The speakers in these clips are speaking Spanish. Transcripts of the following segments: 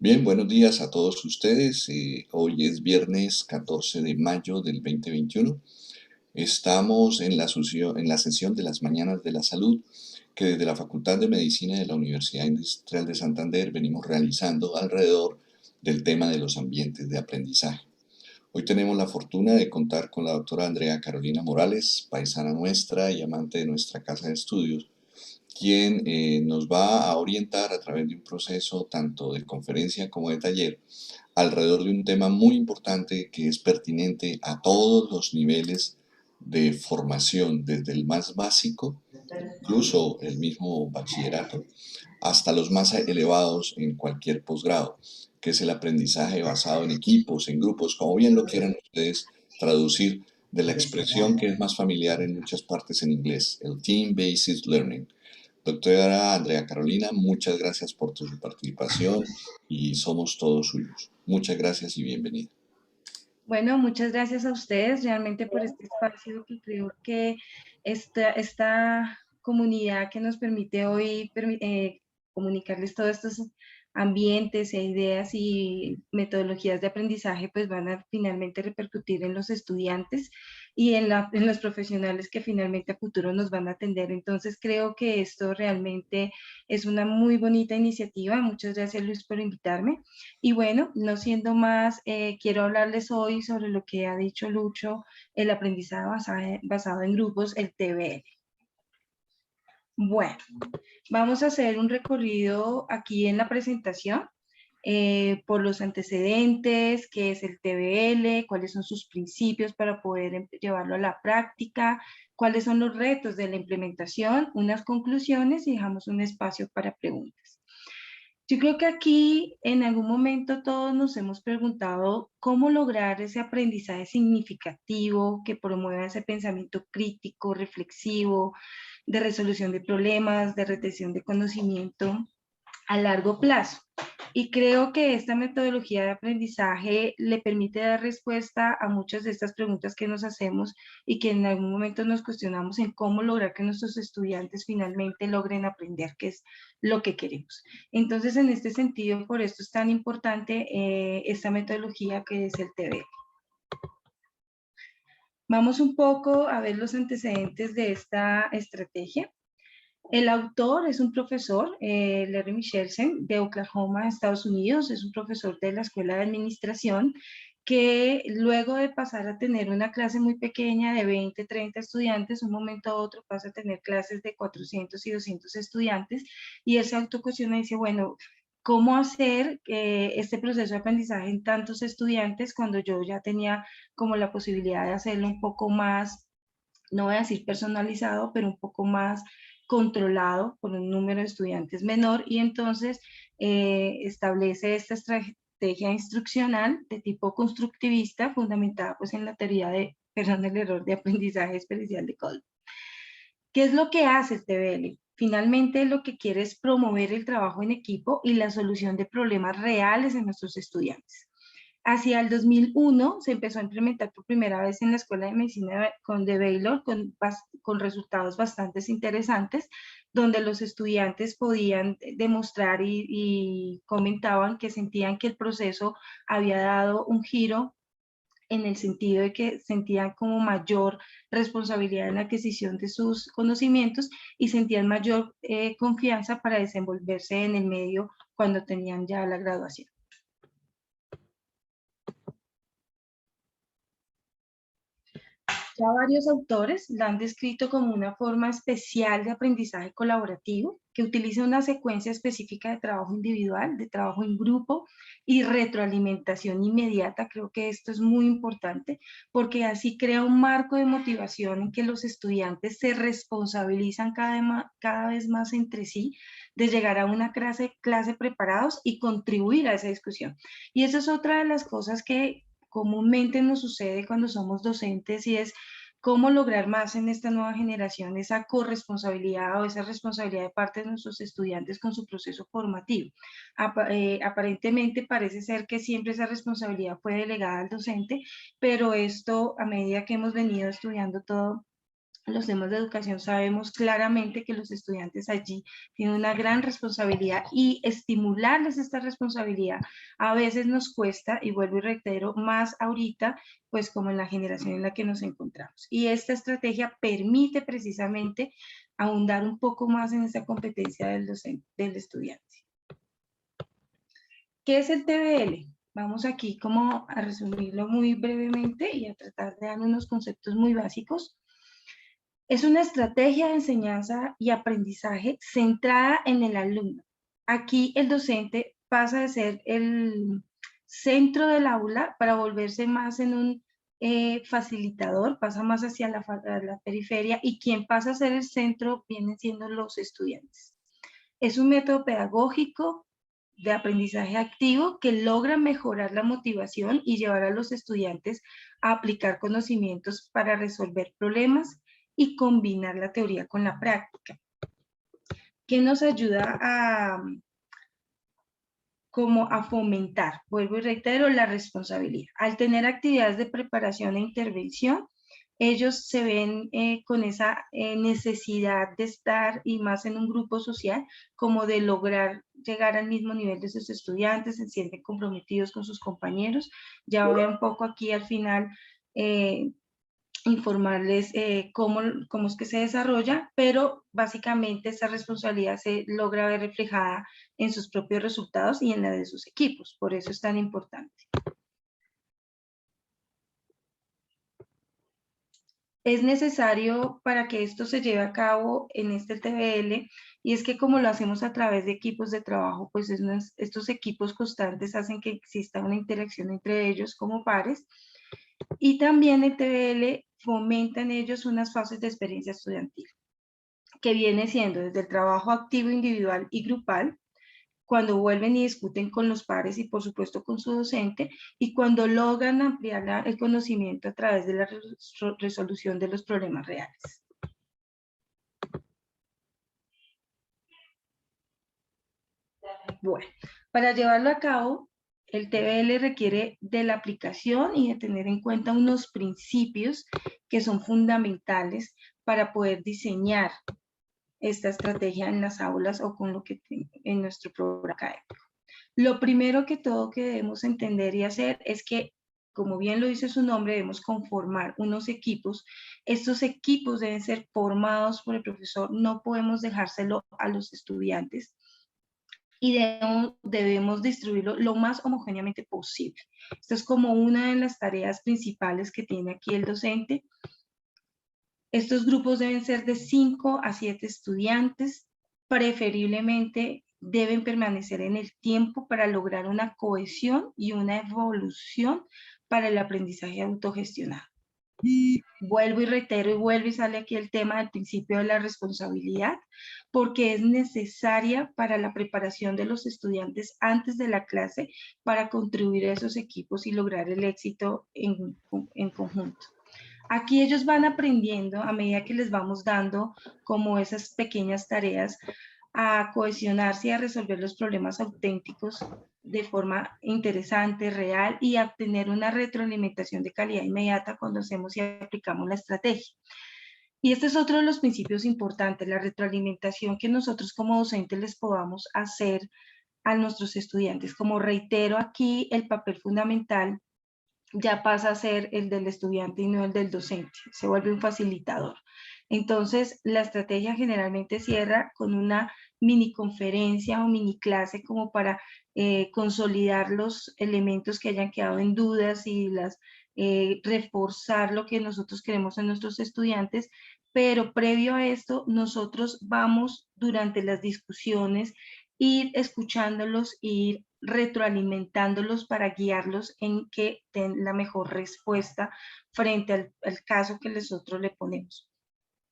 Bien, buenos días a todos ustedes. Hoy es viernes 14 de mayo del 2021. Estamos en la sesión de las Mañanas de la Salud que desde la Facultad de Medicina de la Universidad Industrial de Santander venimos realizando alrededor del tema de los ambientes de aprendizaje. Hoy tenemos la fortuna de contar con la doctora Andrea Carolina Morales, paisana nuestra y amante de nuestra casa de estudios, quien nos va a orientar a través de un proceso tanto de conferencia como de taller alrededor de un tema muy importante que es pertinente a todos los niveles de formación, desde el más básico, incluso el mismo bachillerato, hasta los más elevados en cualquier posgrado, que es el aprendizaje basado en equipos, en grupos, como bien lo quieran ustedes traducir de la expresión que es más familiar en muchas partes en inglés, el Team-Based Learning. Doctora Andrea Carolina, muchas gracias por tu participación y somos todos suyos. Muchas gracias y bienvenida. Bueno, muchas gracias a ustedes realmente por este espacio que creo que esta comunidad que nos permite hoy comunicarles todos estos ambientes e ideas y metodologías de aprendizaje, pues van a finalmente repercutir en los estudiantes y en los profesionales que finalmente a futuro nos van a atender. Entonces creo que esto realmente es una muy bonita iniciativa. Muchas gracias, Luis, por invitarme. Y bueno, no siendo más, quiero hablarles hoy sobre lo que ha dicho Lucho, el aprendizaje basado en grupos, el TBL. Bueno, vamos a hacer un recorrido aquí en la presentación por los antecedentes, qué es el TBL, cuáles son sus principios para poder llevarlo a la práctica, cuáles son los retos de la implementación, unas conclusiones y dejamos un espacio para preguntas. Yo creo que aquí en algún momento todos nos hemos preguntado cómo lograr ese aprendizaje significativo que promueva ese pensamiento crítico, reflexivo, de resolución de problemas, de retención de conocimiento a largo plazo. Y creo que esta metodología de aprendizaje le permite dar respuesta a muchas de estas preguntas que nos hacemos y que en algún momento nos cuestionamos en cómo lograr que nuestros estudiantes finalmente logren aprender, qué es lo que queremos. Entonces, en este sentido, por esto es tan importante esta metodología que es el TB. Vamos un poco a ver los antecedentes de esta estrategia. El autor es un profesor, Larry Michelsen, de Oklahoma, Estados Unidos. Es un profesor de la Escuela de Administración que luego de pasar a tener una clase muy pequeña de 20, 30 estudiantes, un momento a otro pasa a tener clases de 400 y 200 estudiantes y él se autocuestiona y dice, bueno, ¿cómo hacer este proceso de aprendizaje en tantos estudiantes cuando yo ya tenía como la posibilidad de hacerlo un poco más, no voy a decir personalizado, pero un poco más controlado por un número de estudiantes menor y entonces establece esta estrategia instruccional de tipo constructivista fundamentada pues en la teoría de, perdón, el error de aprendizaje especial de Kolb. ¿Qué es lo que hace el TBL? Finalmente lo que quiere es promover el trabajo en equipo y la solución de problemas reales en nuestros estudiantes. Hacia el 2001 se empezó a implementar por primera vez en la Escuela de Medicina de Baylor con resultados bastante interesantes, donde los estudiantes podían demostrar y comentaban que sentían que el proceso había dado un giro en el sentido de que sentían como mayor responsabilidad en la adquisición de sus conocimientos y sentían mayor confianza para desenvolverse en el medio cuando tenían ya la graduación. Ya varios autores la han descrito como una forma especial de aprendizaje colaborativo que utiliza una secuencia específica de trabajo individual, de trabajo en grupo y retroalimentación inmediata. Creo que esto es muy importante porque así crea un marco de motivación en que los estudiantes se responsabilizan cada vez más entre sí de llegar a una clase preparados y contribuir a esa discusión. Y esa es otra de las cosas que comúnmente nos sucede cuando somos docentes y es cómo lograr más en esta nueva generación esa corresponsabilidad o esa responsabilidad de parte de nuestros estudiantes con su proceso formativo. Aparentemente parece ser que siempre esa responsabilidad fue delegada al docente, pero esto a medida que hemos venido estudiando todo los temas de educación, sabemos claramente que los estudiantes allí tienen una gran responsabilidad y estimularles esta responsabilidad a veces nos cuesta, y vuelvo y reitero, más ahorita, pues como en la generación en la que nos encontramos. Y esta estrategia permite precisamente ahondar un poco más en esa competencia del docente, del estudiante. ¿Qué es el TBL? Vamos aquí como a resumirlo muy brevemente y a tratar de dar unos conceptos muy básicos. Es una estrategia de enseñanza y aprendizaje centrada en el alumno. Aquí el docente pasa de ser el centro del aula para volverse más en un facilitador, pasa más hacia la periferia, y quien pasa a ser el centro vienen siendo los estudiantes. Es un método pedagógico de aprendizaje activo que logra mejorar la motivación y llevar a los estudiantes a aplicar conocimientos para resolver problemas y combinar la teoría con la práctica, que nos ayuda como a fomentar, vuelvo y reitero, la responsabilidad. Al tener actividades de preparación e intervención, ellos se ven con esa necesidad de estar, y más en un grupo social, como de lograr llegar al mismo nivel de sus estudiantes, se sienten comprometidos con sus compañeros. Ya voy un poco aquí al final informarles cómo es que se desarrolla, pero básicamente esa responsabilidad se logra ver reflejada en sus propios resultados y en la de sus equipos. Por eso es tan importante. Es necesario para que esto se lleve a cabo en este TBL, y es que como lo hacemos a través de equipos de trabajo, pues estos equipos constantes hacen que exista una interacción entre ellos como pares, y también el TBL fomenta en ellos unas fases de experiencia estudiantil, que viene siendo desde el trabajo activo individual y grupal, cuando vuelven y discuten con los pares y por supuesto con su docente, y cuando logran ampliar el conocimiento a través de la resolución de los problemas reales. Bueno, para llevarlo a cabo, el TBL requiere de la aplicación y de tener en cuenta unos principios que son fundamentales para poder diseñar esta estrategia en las aulas o con lo que en nuestro programa académico. Lo primero que todo que debemos entender y hacer es que, como bien lo dice su nombre, debemos conformar unos equipos. Estos equipos deben ser formados por el profesor, no podemos dejárselo a los estudiantes, y debemos distribuirlo lo más homogéneamente posible. Esto es como una de las tareas principales que tiene aquí el docente. Estos grupos deben ser de 5 a 7 estudiantes, preferiblemente deben permanecer en el tiempo para lograr una cohesión y una evolución para el aprendizaje autogestionado. Vuelvo y reitero y vuelvo y sale aquí el tema del principio de la responsabilidad, porque es necesaria para la preparación de los estudiantes antes de la clase para contribuir a esos equipos y lograr el éxito en conjunto. Aquí ellos van aprendiendo a medida que les vamos dando como esas pequeñas tareas a cohesionarse y a resolver los problemas auténticos de forma interesante, real, y a obtener una retroalimentación de calidad inmediata cuando hacemos y aplicamos la estrategia. Y este es otro de los principios importantes, la retroalimentación que nosotros como docentes les podamos hacer a nuestros estudiantes. Como reitero aquí, el papel fundamental ya pasa a ser el del estudiante y no el del docente, se vuelve un facilitador. Entonces, la estrategia generalmente cierra con una mini conferencia o mini clase como para consolidar los elementos que hayan quedado en dudas y reforzar lo que nosotros queremos en nuestros estudiantes, pero previo a esto, nosotros vamos durante las discusiones ir escuchándolos, ir retroalimentándolos para guiarlos en que den la mejor respuesta frente al caso que nosotros le ponemos.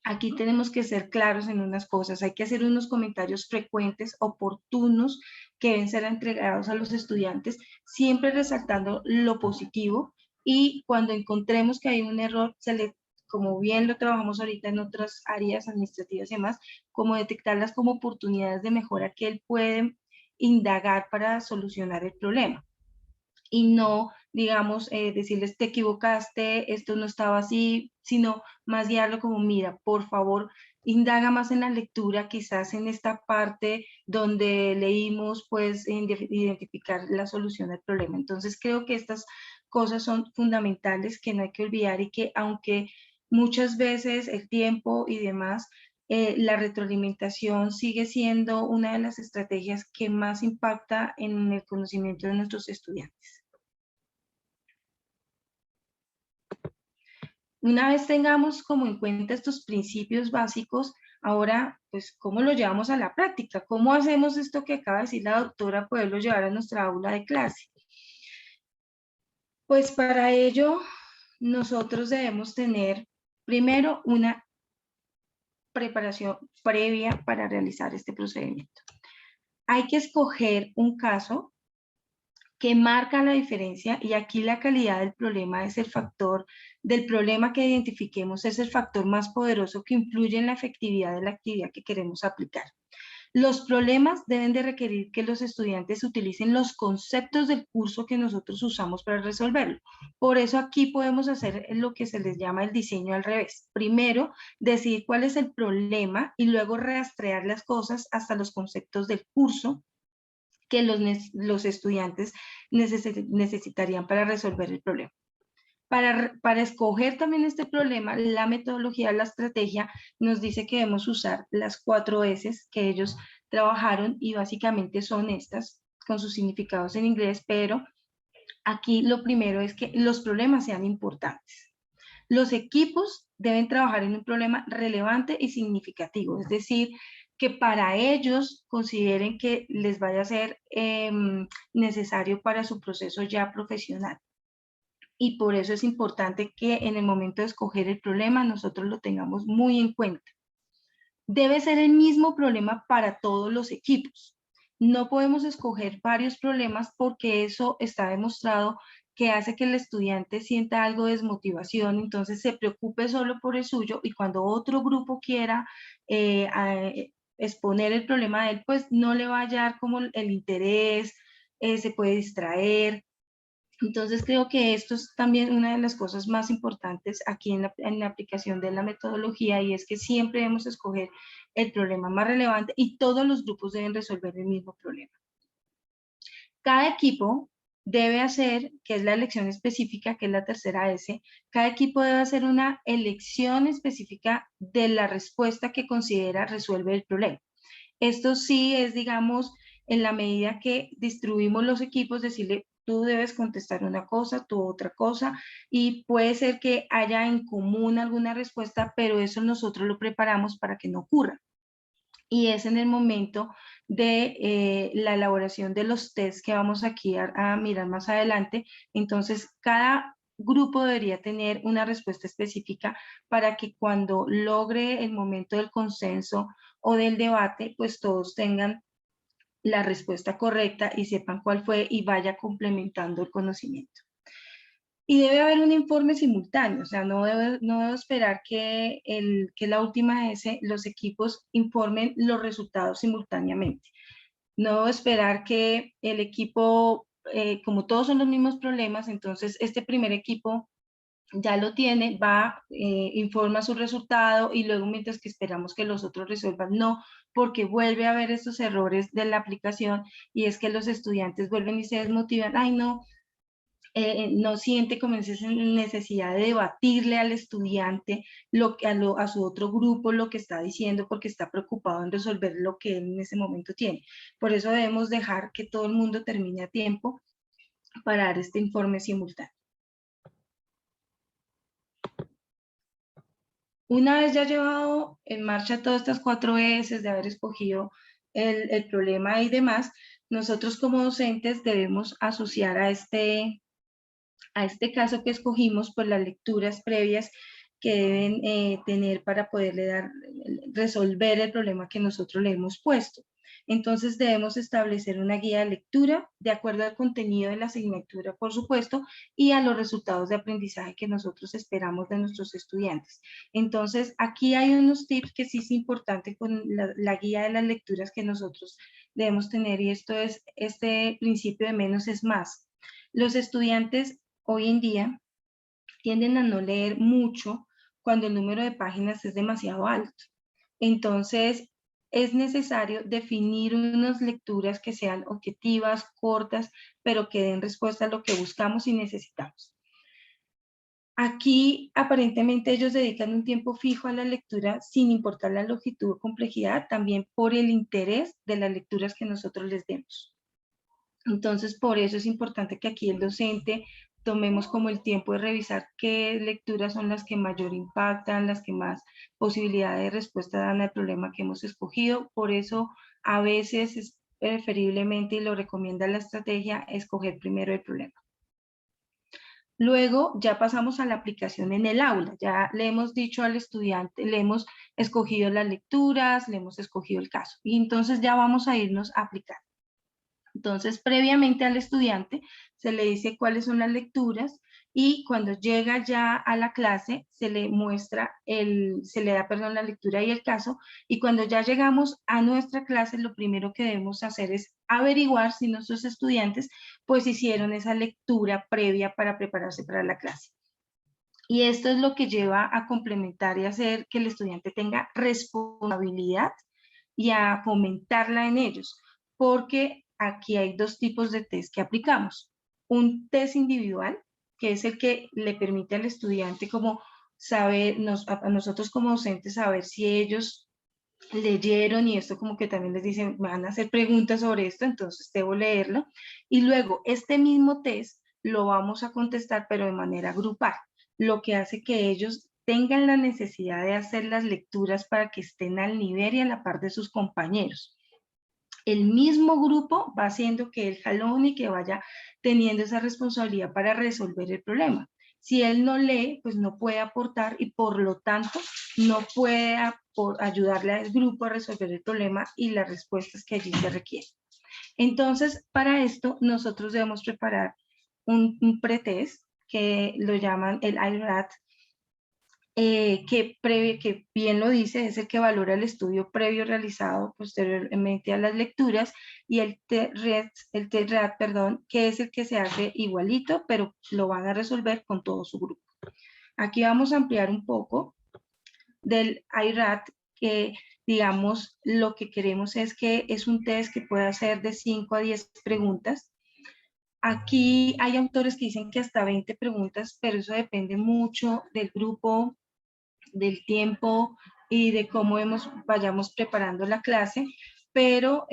Aquí tenemos que ser claros en unas cosas, hay que hacer unos comentarios frecuentes, oportunos, que deben ser entregados a los estudiantes, siempre resaltando lo positivo, y cuando encontremos que hay un error, como bien lo trabajamos ahorita en otras áreas administrativas y demás, como detectarlas como oportunidades de mejora que él puede indagar para solucionar el problema. y no, digamos, decirles te equivocaste, esto no estaba así, sino más guiarlo como, mira, por favor, indaga más en la lectura, quizás en esta parte donde leímos, pues identificar la solución al problema. Entonces creo que estas cosas son fundamentales que no hay que olvidar y que aunque muchas veces el tiempo y demás, la retroalimentación sigue siendo una de las estrategias que más impacta en el conocimiento de nuestros estudiantes. Una vez tengamos como en cuenta estos principios básicos, ahora, pues, ¿cómo lo llevamos a la práctica? ¿Cómo hacemos esto que acaba de decir la doctora, poderlo llevar a nuestra aula de clase? Pues para ello, nosotros debemos tener primero una preparación previa para realizar este procedimiento. Hay que escoger un caso que marca la diferencia y aquí la calidad del problema es el factor del problema que identifiquemos, es el factor más poderoso que influye en la efectividad de la actividad que queremos aplicar. Los problemas deben de requerir que los estudiantes utilicen los conceptos del curso que nosotros usamos para resolverlo. Por eso aquí podemos hacer lo que se les llama el diseño al revés. Primero, decidir cuál es el problema y luego rastrear las cosas hasta los conceptos del curso que los estudiantes necesitarían para resolver el problema. Para escoger también este problema, la metodología, la estrategia nos dice que debemos usar las 4 S que ellos trabajaron y básicamente son estas, con sus significados en inglés, pero aquí lo primero es que los problemas sean importantes. Los equipos deben trabajar en un problema relevante y significativo, es decir, que para ellos consideren que les vaya a ser necesario para su proceso ya profesional. Y por eso es importante que en el momento de escoger el problema nosotros lo tengamos muy en cuenta. Debe ser el mismo problema para todos los equipos. No podemos escoger varios problemas porque eso está demostrado que hace que el estudiante sienta algo de desmotivación, entonces se preocupe solo por el suyo y cuando otro grupo quiera exponer el problema de él, pues no le va a hallar como el interés, se puede distraer. Entonces creo que esto es también una de las cosas más importantes aquí en la aplicación de la metodología y es que siempre debemos escoger el problema más relevante y todos los grupos deben resolver el mismo problema. Cada equipo debe hacer, que es la elección específica, que es la tercera S, cada equipo debe hacer una elección específica de la respuesta que considera resuelve el problema. Esto sí es, digamos, en la medida que distribuimos los equipos, decirle, tú debes contestar una cosa, tú otra cosa, y puede ser que haya en común alguna respuesta, pero eso nosotros lo preparamos para que no ocurra. Y es en el momento de la elaboración de los tests que vamos aquí a mirar más adelante. Entonces, cada grupo debería tener una respuesta específica para que cuando logre el momento del consenso o del debate, pues todos tengan la respuesta correcta y sepan cuál fue y vaya complementando el conocimiento. Y debe haber un informe simultáneo, o sea, no debo esperar que la última S, los equipos informen los resultados simultáneamente. No debo esperar que el equipo, como todos son los mismos problemas, entonces este primer equipo ya lo tiene, va, informa su resultado y luego mientras que esperamos que los otros resuelvan, no, porque vuelve a haber estos errores de la aplicación y es que los estudiantes vuelven y se desmotivan, ay no, no siente como esa necesidad de debatirle al estudiante a su otro grupo lo que está diciendo porque está preocupado en resolver lo que él en ese momento tiene. Por eso debemos dejar que todo el mundo termine a tiempo para dar este informe simultáneo. Una vez ya llevado en marcha todas estas 4 S de haber escogido el problema y demás, nosotros como docentes debemos asociar a este caso que escogimos, pues las lecturas previas que deben tener para poderle resolver el problema que nosotros le hemos puesto. Entonces debemos establecer una guía de lectura de acuerdo al contenido de la asignatura, por supuesto, y a los resultados de aprendizaje que nosotros esperamos de nuestros estudiantes. Entonces aquí hay unos tips que sí es importante con la guía de las lecturas que nosotros debemos tener y esto es este principio de menos es más. Los estudiantes hoy en día tienden a no leer mucho cuando el número de páginas es demasiado alto. Entonces, es necesario definir unas lecturas que sean objetivas, cortas, pero que den respuesta a lo que buscamos y necesitamos. Aquí, aparentemente, ellos dedican un tiempo fijo a la lectura sin importar la longitud o complejidad, también por el interés de las lecturas que nosotros les demos. Entonces, por eso es importante que aquí el docente tomemos como el tiempo de revisar qué lecturas son las que mayor impactan, las que más posibilidad de respuesta dan al problema que hemos escogido. Por eso, a veces es preferiblemente, y lo recomienda la estrategia, escoger primero el problema. Luego ya pasamos a la aplicación en el aula. Ya le hemos dicho al estudiante, le hemos escogido las lecturas, le hemos escogido el caso. Y entonces ya vamos a irnos a aplicar. Entonces, previamente al estudiante se le dice cuáles son las lecturas y cuando llega ya a la clase se le muestra, se le da, perdón, la lectura y el caso, y cuando ya llegamos a nuestra clase lo primero que debemos hacer es averiguar si nuestros estudiantes pues hicieron esa lectura previa para prepararse para la clase. Y esto es lo que lleva a complementar y hacer que el estudiante tenga responsabilidad y a fomentarla en ellos, porque aquí hay dos tipos de test que aplicamos. Un test individual, que es el que le permite al estudiante como saber, a nosotros como docentes saber si ellos leyeron, y esto como que también les dicen, van a hacer preguntas sobre esto, entonces debo leerlo. Y luego este mismo test lo vamos a contestar, pero de manera grupal, lo que hace que ellos tengan la necesidad de hacer las lecturas para que estén al nivel y a la par de sus compañeros. El mismo grupo va haciendo que él jalone y que vaya teniendo esa responsabilidad para resolver el problema. Si él no lee, pues no puede aportar y por lo tanto no puede ayudarle al grupo a resolver el problema y las respuestas que allí se requieren. Entonces, para esto nosotros debemos preparar un pretest que lo llaman el IRAT, que bien lo dice, es el que valora el estudio previo realizado posteriormente a las lecturas, y el TRAT, perdón, que es el que se hace igualito, pero lo van a resolver con todo su grupo. Aquí vamos a ampliar un poco del IRAT, que digamos lo que queremos es que es un test que puede hacer de 5 a 10 preguntas. Aquí hay autores que dicen que hasta 20 preguntas, pero eso depende mucho del grupo, del tiempo y de cómo vayamos preparando la clase, pero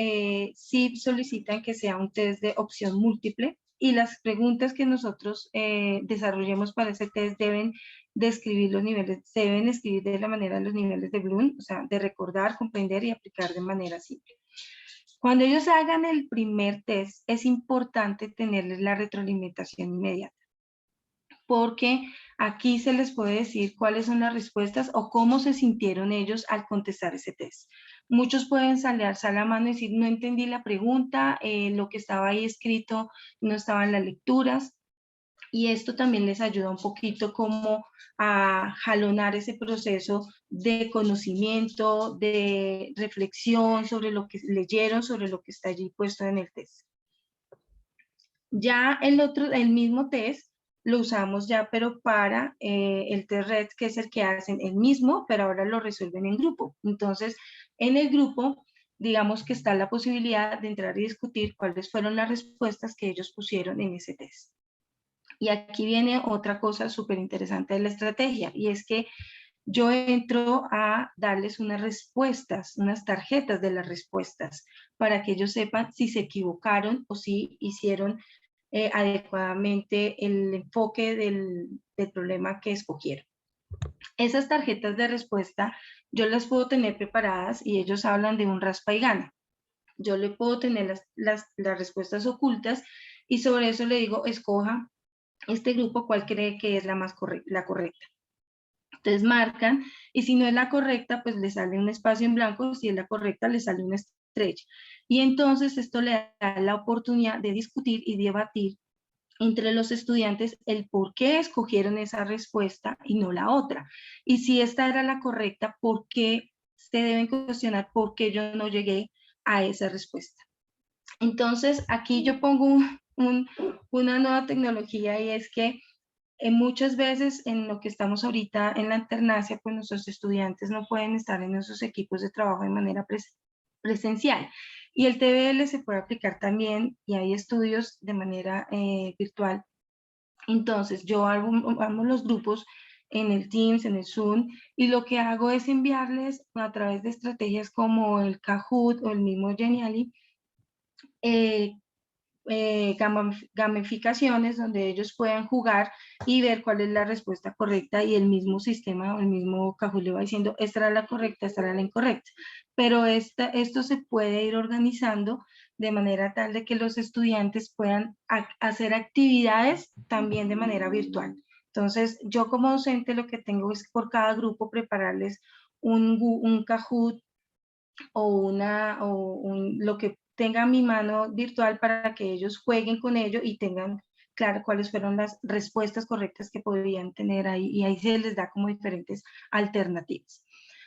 sí solicitan que sea un test de opción múltiple, y las preguntas que nosotros desarrollemos para ese test deben describir los niveles, se deben escribir de la manera de los niveles de Bloom, o sea, de recordar, comprender y aplicar de manera simple. Cuando ellos hagan el primer test, es importante tenerles la retroalimentación inmediata, porque aquí se les puede decir cuáles son las respuestas o cómo se sintieron ellos al contestar ese test. Muchos pueden alzar la mano y decir, no entendí la pregunta, lo que estaba ahí escrito no estaba en las lecturas, y esto también les ayuda un poquito como a jalonar ese proceso de conocimiento, de reflexión sobre lo que leyeron, sobre lo que está allí puesto en el test. Ya el mismo test lo usamos ya, pero para el test RED, que es el que hacen el mismo, pero ahora lo resuelven en grupo. Entonces, en el grupo, digamos que está la posibilidad de entrar y discutir cuáles fueron las respuestas que ellos pusieron en ese test. Y aquí viene otra cosa súper interesante de la estrategia, y es que yo entro a darles unas respuestas, unas tarjetas de las respuestas, para que ellos sepan si se equivocaron o si hicieron adecuadamente el enfoque del problema que escogieron. Esas tarjetas de respuesta yo las puedo tener preparadas, y ellos hablan de un raspa y gana. Yo le puedo tener las respuestas ocultas, y sobre eso le digo, escoja este grupo cuál cree que es la correcta. Entonces marcan, y si no es la correcta, pues le sale un espacio en blanco, si es la correcta, le sale una estrella. Y entonces esto le da la oportunidad de discutir y debatir entre los estudiantes el por qué escogieron esa respuesta y no la otra. Y si esta era la correcta, ¿por qué se deben cuestionar por qué yo no llegué a esa respuesta? Entonces, aquí yo pongo una nueva tecnología, y es que muchas veces en lo que estamos ahorita en la alternancia, pues nuestros estudiantes no pueden estar en esos equipos de trabajo de manera presencial. Y el TBL se puede aplicar también, y hay estudios de manera virtual. Entonces, yo armo los grupos en el Teams, en el Zoom, y lo que hago es enviarles a través de estrategias como el Kahoot o el mismo Genially, eh, gamificaciones donde ellos puedan jugar y ver cuál es la respuesta correcta, y el mismo sistema o el mismo Kahoot le va diciendo, esta era la correcta, esta era la incorrecta. Pero esto se puede ir organizando de manera tal de que los estudiantes puedan hacer actividades también de manera virtual. Entonces, yo como docente lo que tengo es por cada grupo prepararles un Kahoot o, lo que tenga a mi mano virtual para que ellos jueguen con ello y tengan claro cuáles fueron las respuestas correctas que podrían tener ahí, y ahí se les da como diferentes alternativas.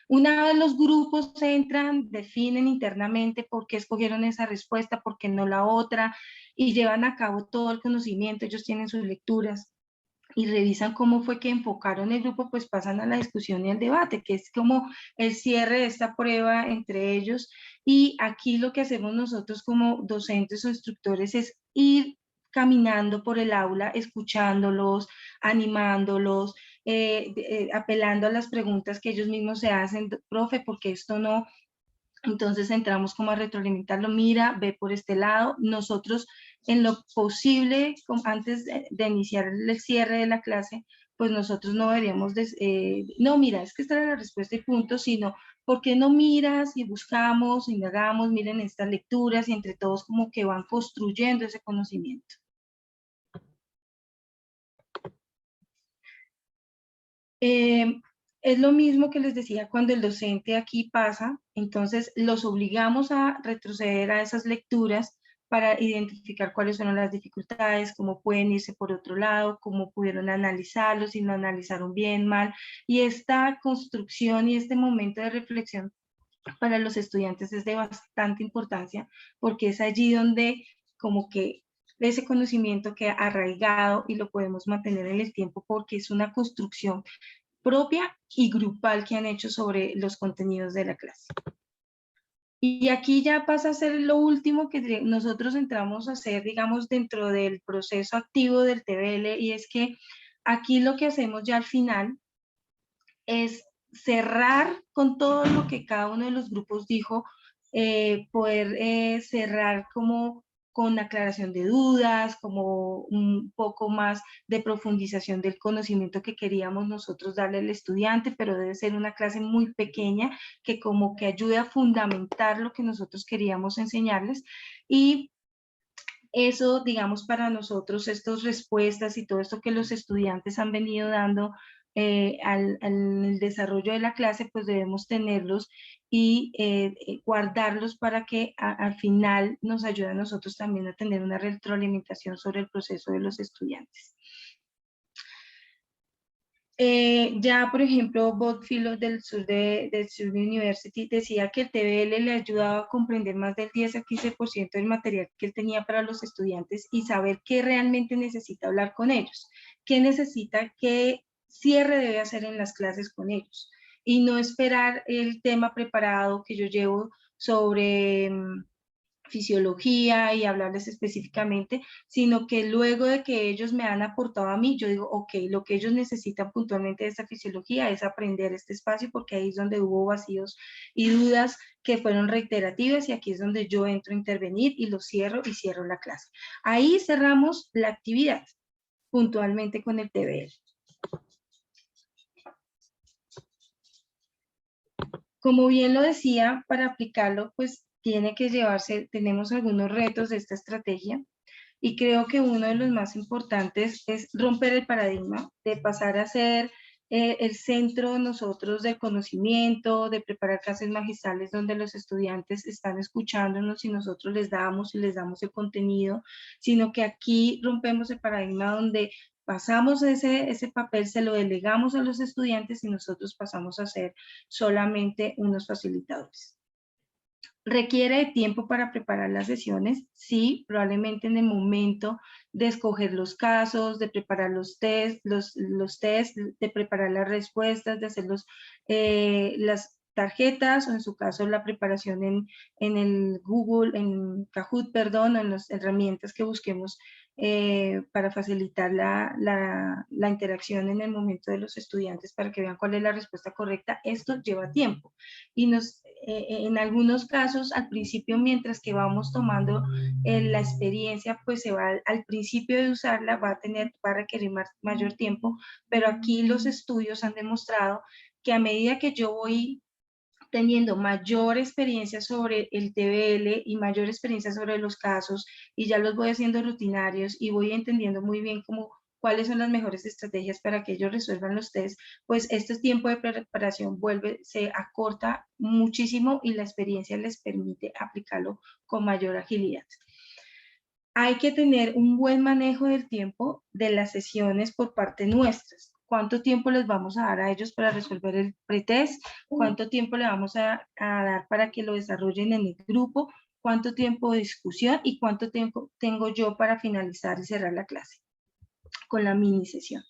Una vez los grupos entran, definen internamente por qué escogieron esa respuesta, por qué no la otra, y llevan a cabo todo el conocimiento. Ellos tienen sus lecturas y revisan cómo fue que enfocaron el grupo, pues pasan a la discusión y al debate, que es como el cierre de esta prueba entre ellos. Y aquí lo que hacemos nosotros como docentes o instructores es ir caminando por el aula, escuchándolos, animándolos, apelando a las preguntas que ellos mismos se hacen, profe, porque esto no. Entonces entramos como a retroalimentarlo, mira, ve por este lado. Nosotros en lo posible, antes de iniciar el cierre de la clase, pues nosotros no deberíamos, no, mira, es que esta era la respuesta y punto, sino, ¿por qué no miras y buscamos, indagamos, miren estas lecturas, y entre todos como que van construyendo ese conocimiento? Es lo mismo que les decía cuando el docente aquí pasa, entonces los obligamos a retroceder a esas lecturas para identificar cuáles son las dificultades, cómo pueden irse por otro lado, cómo pudieron analizarlo, si lo analizaron bien, mal. Y esta construcción y este momento de reflexión para los estudiantes es de bastante importancia, porque es allí donde como que ese conocimiento queda arraigado y lo podemos mantener en el tiempo, porque es una construcción propia y grupal que han hecho sobre los contenidos de la clase. Y aquí ya pasa a ser lo último que nosotros entramos a hacer, digamos, dentro del proceso activo del TBL, y es que aquí lo que hacemos ya al final es cerrar con todo lo que cada uno de los grupos dijo, poder cerrar como con aclaración de dudas, como un poco más de profundización del conocimiento que queríamos nosotros darle al estudiante, pero debe ser una clase muy pequeña que como que ayude a fundamentar lo que nosotros queríamos enseñarles. Y eso, digamos, para nosotros, estas respuestas y todo esto que los estudiantes han venido dando al desarrollo de la clase, pues debemos tenerlos y guardarlos para que al final nos ayude a nosotros también a tener una retroalimentación sobre el proceso de los estudiantes. Ya, por ejemplo, Bob Philo del Sur University decía que el TBL le ayudaba a comprender más del 10 a 15% del material que él tenía para los estudiantes y saber qué realmente necesita hablar con ellos, qué necesita, qué cierre debe hacer en las clases con ellos, y no esperar el tema preparado que yo llevo sobre fisiología y hablarles específicamente, sino que luego de que ellos me han aportado a mí, yo digo, ok, lo que ellos necesitan puntualmente de esta fisiología es aprender este espacio, porque ahí es donde hubo vacíos y dudas que fueron reiterativas, y aquí es donde yo entro a intervenir y lo cierro y cierro la clase. Ahí cerramos la actividad puntualmente con el TBL. Como bien lo decía, para aplicarlo, pues tiene que llevarse, tenemos algunos retos de esta estrategia, y creo que uno de los más importantes es romper el paradigma de pasar a ser el centro nosotros del conocimiento, de preparar clases magistrales donde los estudiantes están escuchándonos y nosotros les damos el contenido, sino que aquí rompemos el paradigma donde pasamos ese papel, se lo delegamos a los estudiantes y nosotros pasamos a ser solamente unos facilitadores. ¿Requiere de tiempo para preparar las sesiones? Sí, probablemente en el momento de escoger los casos, de preparar los test, de preparar las respuestas, de hacer las tarjetas, o en su caso la preparación en el Google, en Kahoot, perdón, o en las herramientas que busquemos para facilitar la interacción en el momento de los estudiantes para que vean cuál es la respuesta correcta. Esto lleva tiempo y en algunos casos al principio, mientras que vamos tomando la experiencia, pues se va al principio de usarla, va a requerir mayor tiempo, pero aquí los estudios han demostrado que a medida que yo voy teniendo mayor experiencia sobre el TBL y mayor experiencia sobre los casos y ya los voy haciendo rutinarios y voy entendiendo muy bien cuáles son las mejores estrategias para que ellos resuelvan los test, pues este tiempo de preparación se acorta muchísimo y la experiencia les permite aplicarlo con mayor agilidad. Hay que tener un buen manejo del tiempo de las sesiones por parte nuestras. ¿Cuánto tiempo les vamos a dar a ellos para resolver el pretest? ¿Cuánto tiempo le vamos a dar para que lo desarrollen en el grupo? ¿Cuánto tiempo de discusión? ¿Y cuánto tiempo tengo yo para finalizar y cerrar la clase con la mini sesión?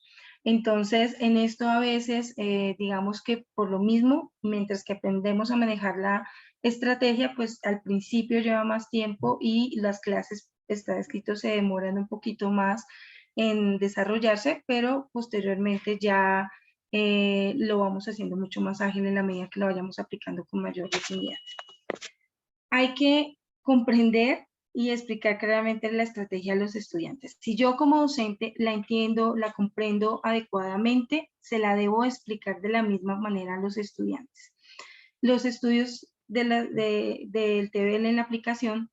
Entonces, en esto a veces, digamos que por lo mismo, mientras que aprendemos a manejar la estrategia, pues al principio lleva más tiempo y las clases, está escrito, se demoran un poquito más en desarrollarse, pero posteriormente ya lo vamos haciendo mucho más ágil en la medida que lo vayamos aplicando con mayor definidad. Hay que comprender y explicar claramente la estrategia a los estudiantes. Si yo como docente la entiendo, la comprendo adecuadamente, se la debo explicar de la misma manera a los estudiantes. Los estudios del TBL en la aplicación,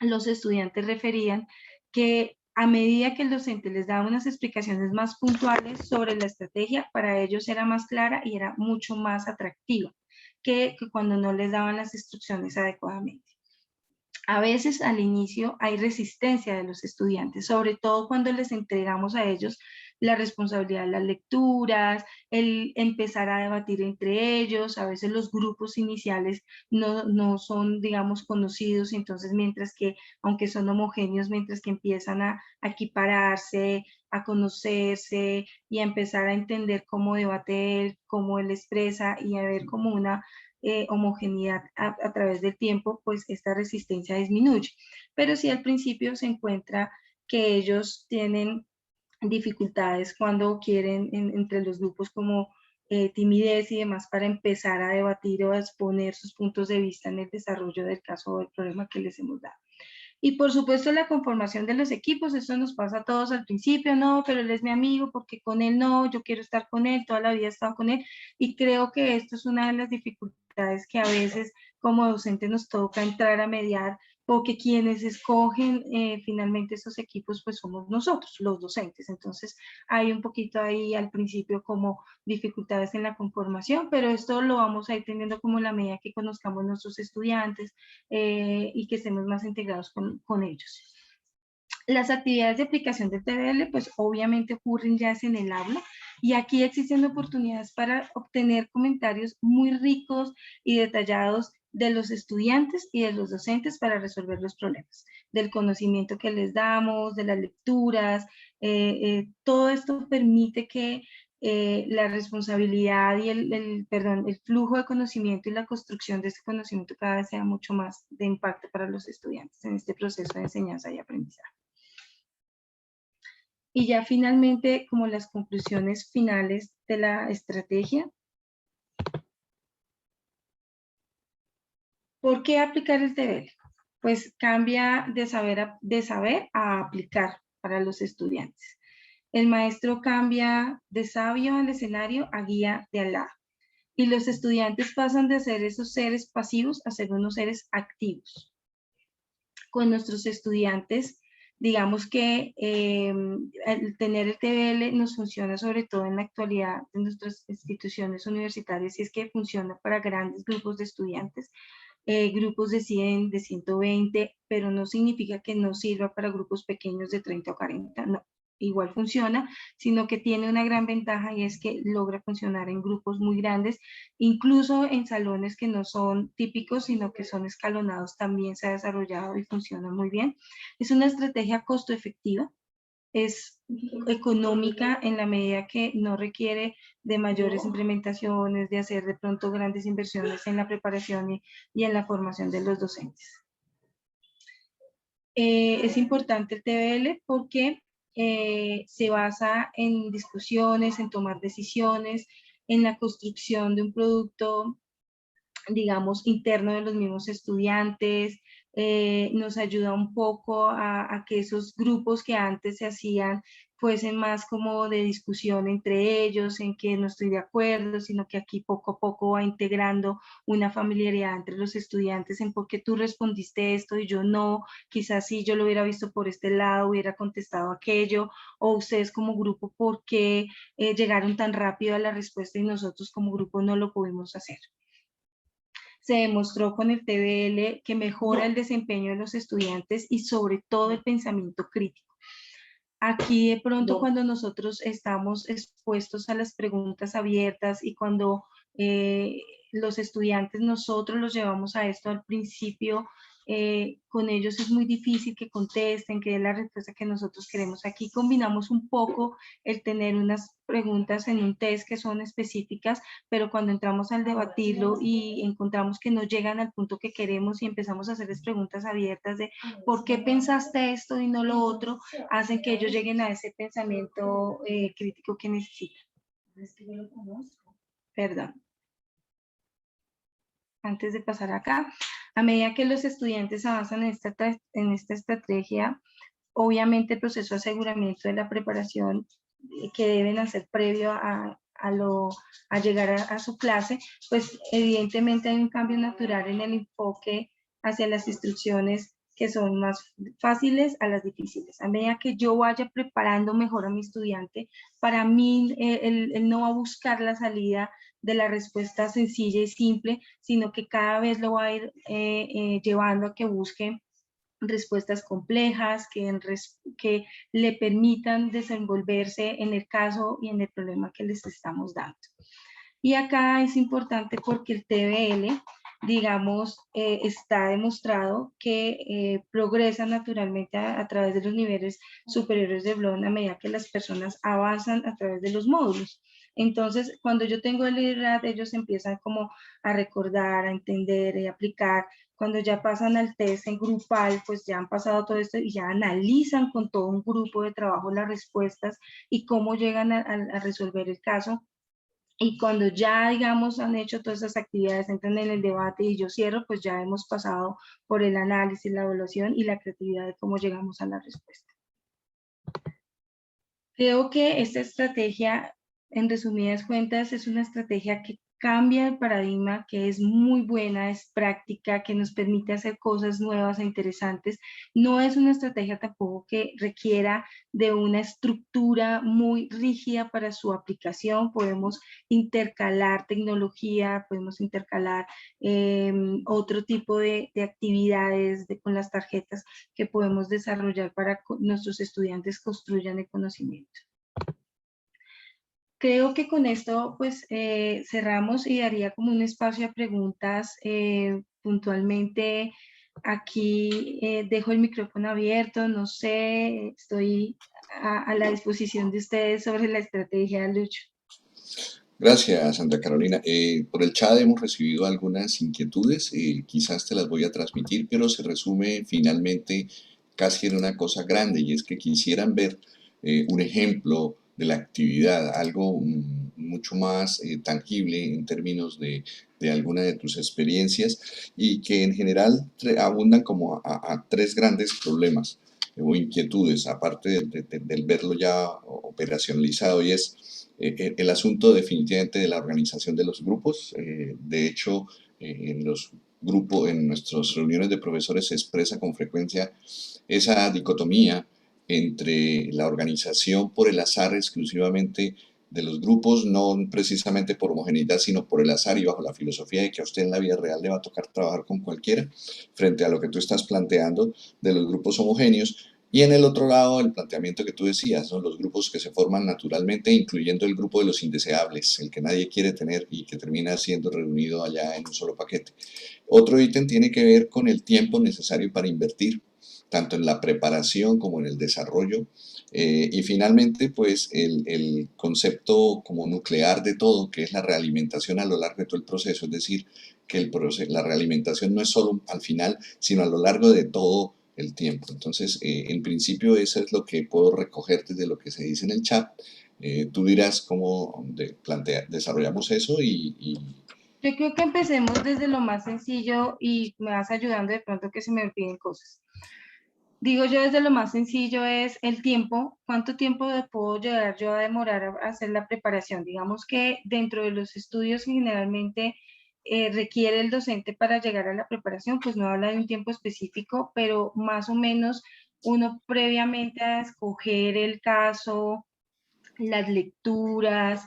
los estudiantes referían que a medida que el docente les daba unas explicaciones más puntuales sobre la estrategia, para ellos era más clara y era mucho más atractiva que cuando no les daban las instrucciones adecuadamente. A veces al inicio hay resistencia de los estudiantes, sobre todo cuando les entregamos a ellos la responsabilidad de las lecturas, el empezar a debatir entre ellos. A veces los grupos iniciales no son, digamos, conocidos, entonces mientras que, aunque son homogéneos, mientras que empiezan a equipararse, a conocerse y a empezar a entender cómo debate él, cómo él expresa y a ver como una homogeneidad a través del tiempo, pues esta resistencia disminuye. Pero sí al principio se encuentra que ellos tienen dificultades cuando quieren entre los grupos como timidez y demás para empezar a debatir o a exponer sus puntos de vista en el desarrollo del caso o del problema que les hemos dado. Y por supuesto la conformación de los equipos, eso nos pasa a todos al principio, no, pero él es mi amigo, porque con él no, yo quiero estar con él, toda la vida he estado con él, y creo que esto es una de las dificultades que a veces como docentes nos toca entrar a mediar, porque quienes escogen finalmente esos equipos pues somos nosotros, los docentes. Entonces hay un poquito ahí al principio como dificultades en la conformación, pero esto lo vamos a ir teniendo como en la medida que conozcamos nuestros estudiantes y que estemos más integrados con ellos. Las actividades de aplicación de TBL, pues obviamente ocurren ya en el aula y aquí existen oportunidades para obtener comentarios muy ricos y detallados de los estudiantes y de los docentes para resolver los problemas, del conocimiento que les damos, de las lecturas, todo esto permite que la responsabilidad y el flujo de conocimiento y la construcción de este conocimiento cada vez sea mucho más de impacto para los estudiantes en este proceso de enseñanza y aprendizaje. Y ya finalmente, como las conclusiones finales de la estrategia. ¿Por qué aplicar el TBL? Pues cambia de saber a aplicar para los estudiantes. El maestro cambia de sabio al escenario a guía de Alá. Y los estudiantes pasan de ser esos seres pasivos a ser unos seres activos. Con nuestros estudiantes, digamos que el tener el TBL nos funciona sobre todo en la actualidad de nuestras instituciones universitarias y es que funciona para grandes grupos de estudiantes, grupos de 100, de 120, pero no significa que no sirva para grupos pequeños de 30 o 40, no. igual funciona, sino que tiene una gran ventaja y es que logra funcionar en grupos muy grandes, incluso en salones que no son típicos, sino que son escalonados, también se ha desarrollado y funciona muy bien. Es una estrategia costo efectiva, es económica en la medida que no requiere de mayores implementaciones, de hacer de pronto grandes inversiones en la preparación y en la formación de los docentes. Es importante el TBL porque se basa en discusiones, en tomar decisiones, en la construcción de un producto, digamos, interno de los mismos estudiantes, nos ayuda un poco a que esos grupos que antes se hacían fuesen más como de discusión entre ellos, en que no estoy de acuerdo, sino que aquí poco a poco va integrando una familiaridad entre los estudiantes en por qué tú respondiste esto y yo no, quizás si yo lo hubiera visto por este lado, hubiera contestado aquello, o ustedes como grupo, ¿por qué llegaron tan rápido a la respuesta y nosotros como grupo no lo pudimos hacer? Se demostró con el TBL que mejora el desempeño de los estudiantes y sobre todo el pensamiento crítico. Aquí de pronto cuando nosotros estamos expuestos a las preguntas abiertas y cuando los estudiantes nosotros los llevamos a esto al principio, con ellos es muy difícil que contesten, que den la respuesta que nosotros queremos. Aquí combinamos un poco el tener unas preguntas en un test que son específicas, pero cuando entramos al debatirlo y encontramos que no llegan al punto que queremos y empezamos a hacerles preguntas abiertas de ¿por qué pensaste esto y no lo otro? Hacen que ellos lleguen a ese pensamiento crítico que necesitan. Es que yo lo conozco. Perdón. Antes de pasar acá, a medida que los estudiantes avanzan en esta estrategia, obviamente el proceso de aseguramiento de la preparación que deben hacer previo a llegar a su clase, pues evidentemente hay un cambio natural en el enfoque hacia las instrucciones que son más fáciles a las difíciles. A medida que yo vaya preparando mejor a mi estudiante, para mí él no va a buscar la salida de la respuesta sencilla y simple, sino que cada vez lo va a ir llevando a que busque respuestas complejas que le permitan desenvolverse en el caso y en el problema que les estamos dando. Y acá es importante porque el TBL, digamos, está demostrado que progresa naturalmente a través de los niveles superiores de Bloom a medida que las personas avanzan a través de los módulos. Entonces, cuando yo tengo el liderazgo, ellos empiezan como a recordar, a entender y aplicar. Cuando ya pasan al test en grupal, pues ya han pasado todo esto y ya analizan con todo un grupo de trabajo las respuestas y cómo llegan a resolver el caso. Y cuando ya, digamos, han hecho todas esas actividades, entran en el debate y yo cierro, pues ya hemos pasado por el análisis, la evaluación y la creatividad de cómo llegamos a la respuesta. Creo que esta estrategia, en resumidas cuentas, es una estrategia que cambia el paradigma, que es muy buena, es práctica, que nos permite hacer cosas nuevas e interesantes. No es una estrategia tampoco que requiera de una estructura muy rígida para su aplicación. Podemos intercalar tecnología, podemos intercalar otro tipo de actividades con las tarjetas que podemos desarrollar para que nuestros estudiantes construyan el conocimiento. Creo que con esto pues cerramos y daría como un espacio a preguntas puntualmente. Aquí dejo el micrófono abierto, no sé, estoy a la disposición de ustedes sobre la estrategia, Lucho. Gracias, Santa Carolina. Por el chat hemos recibido algunas inquietudes, quizás te las voy a transmitir, pero se resume finalmente casi en una cosa grande y es que quisieran ver un ejemplo de la actividad, algo mucho más tangible en términos de alguna de tus experiencias y que en general abundan como a tres grandes problemas o inquietudes, aparte del verlo ya operacionalizado y es el asunto definitivamente de la organización de los grupos. De hecho, en los grupos, en nuestras reuniones de profesores se expresa con frecuencia esa dicotomía entre la organización por el azar exclusivamente de los grupos, no precisamente por homogeneidad, sino por el azar y bajo la filosofía de que a usted en la vida real le va a tocar trabajar con cualquiera, frente a lo que tú estás planteando de los grupos homogéneos, Y en el otro lado, el planteamiento que tú decías, ¿no? Los grupos que se forman naturalmente, incluyendo el grupo de los indeseables, el que nadie quiere tener y que termina siendo reunido allá en un solo paquete. Otro ítem tiene que ver con el tiempo necesario para invertir, tanto en la preparación como en el desarrollo. Y finalmente, pues el concepto como nuclear de todo, que es la realimentación a lo largo de todo el proceso, es decir, que la realimentación no es solo al final, sino a lo largo de todo el tiempo. Entonces, en principio, eso es lo que puedo recoger desde lo que se dice en el chat. Tú dirás cómo desarrollamos eso Yo creo que empecemos desde lo más sencillo y me vas ayudando de pronto que se me olviden cosas. Digo yo desde lo más sencillo es el tiempo, cuánto tiempo puedo llegar yo a demorar a hacer la preparación. Digamos que dentro de los estudios que generalmente requiere el docente para llegar a la preparación, pues no habla de un tiempo específico, pero más o menos uno previamente a escoger el caso, las lecturas,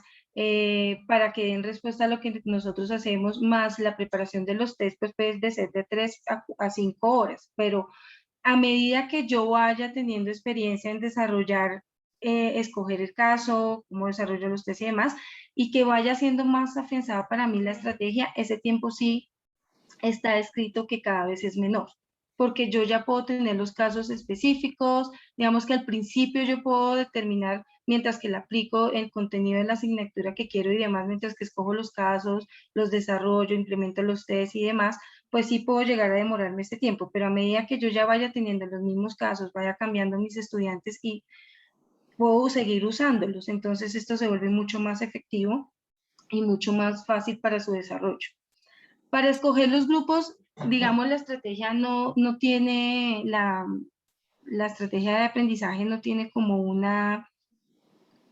para que den respuesta a lo que nosotros hacemos, más la preparación de los test, pues puede ser de 3 a 5 horas, pero a medida que yo vaya teniendo experiencia en desarrollar, escoger el caso, cómo desarrollo los test y demás, y que vaya siendo más afianzada para mí la estrategia, ese tiempo sí está escrito que cada vez es menor, porque yo ya puedo tener los casos específicos, digamos que al principio yo puedo determinar, mientras que le aplico el contenido de la asignatura que quiero y demás, mientras que escojo los casos, los desarrollo, implemento los test y demás, pues sí puedo llegar a demorarme este tiempo, pero a medida que yo ya vaya teniendo los mismos casos, vaya cambiando mis estudiantes y puedo seguir usándolos, entonces esto se vuelve mucho más efectivo y mucho más fácil para su desarrollo. Para escoger los grupos, digamos, la estrategia no tiene, la estrategia de aprendizaje no tiene como una,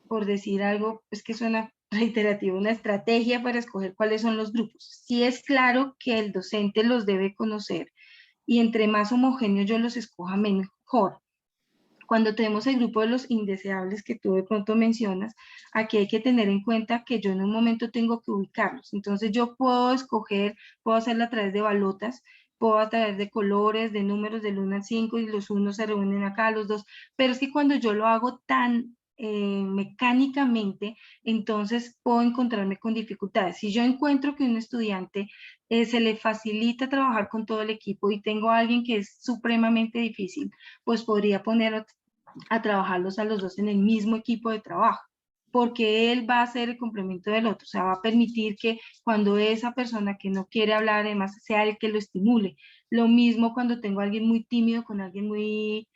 por decir algo, es que suena reiterativo, una estrategia para escoger cuáles son los grupos. Sí es claro que el docente los debe conocer y entre más homogéneos yo los escoja, mejor. Cuando tenemos el grupo de los indeseables que tú de pronto mencionas, aquí hay que tener en cuenta que yo en un momento tengo que ubicarlos. Entonces yo puedo escoger, puedo hacerlo a través de balotas, puedo a través de colores, de números del 1 al 5 y los unos se reúnen acá, los dos. Pero es que cuando yo lo hago tan mecánicamente, entonces puedo encontrarme con dificultades. Si yo encuentro que un estudiante se le facilita trabajar con todo el equipo y tengo a alguien que es supremamente difícil, pues podría poner a trabajarlos a los dos en el mismo equipo de trabajo, porque él va a ser el complemento del otro, o sea, va a permitir que cuando esa persona que no quiere hablar, además, sea el que lo estimule. Lo mismo cuando tengo a alguien muy tímido con alguien muy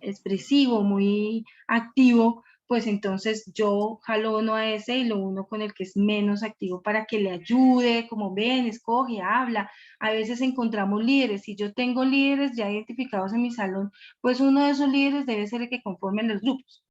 expresivo, muy activo, pues entonces yo jalo uno a ese y lo uno con el que es menos activo para que le ayude, como ven, escoge, habla. A veces encontramos líderes. Si yo tengo líderes ya identificados en mi salón, pues uno de esos líderes debe ser el que conforme los grupos.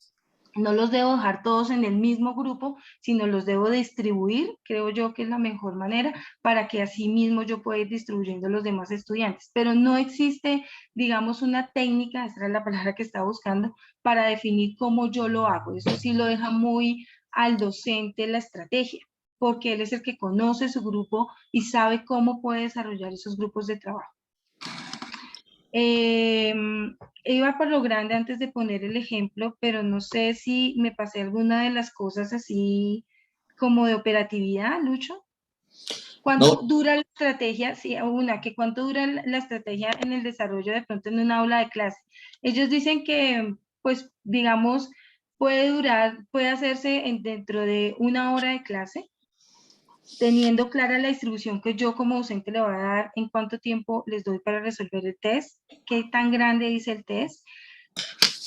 No los debo dejar todos en el mismo grupo, sino los debo distribuir, creo yo que es la mejor manera, para que así mismo yo pueda ir distribuyendo a los demás estudiantes. Pero no existe, digamos, una técnica, esa era la palabra que estaba buscando, para definir cómo yo lo hago. Eso sí lo deja muy al docente la estrategia, porque él es el que conoce su grupo y sabe cómo puede desarrollar esos grupos de trabajo. Eh, Iba por lo grande antes de poner el ejemplo, pero no sé si me pasé alguna de las cosas así como de operatividad, Lucho. ¿Cuánto no, dura la estrategia? Sí, una, que cuánto dura la estrategia en el desarrollo de pronto en una aula de clase. Ellos dicen que, pues, digamos, puede durar, puede hacerse dentro de una hora de clase, teniendo clara la distribución que yo como docente le voy a dar en cuánto tiempo les doy para resolver el test, qué tan grande dice el test,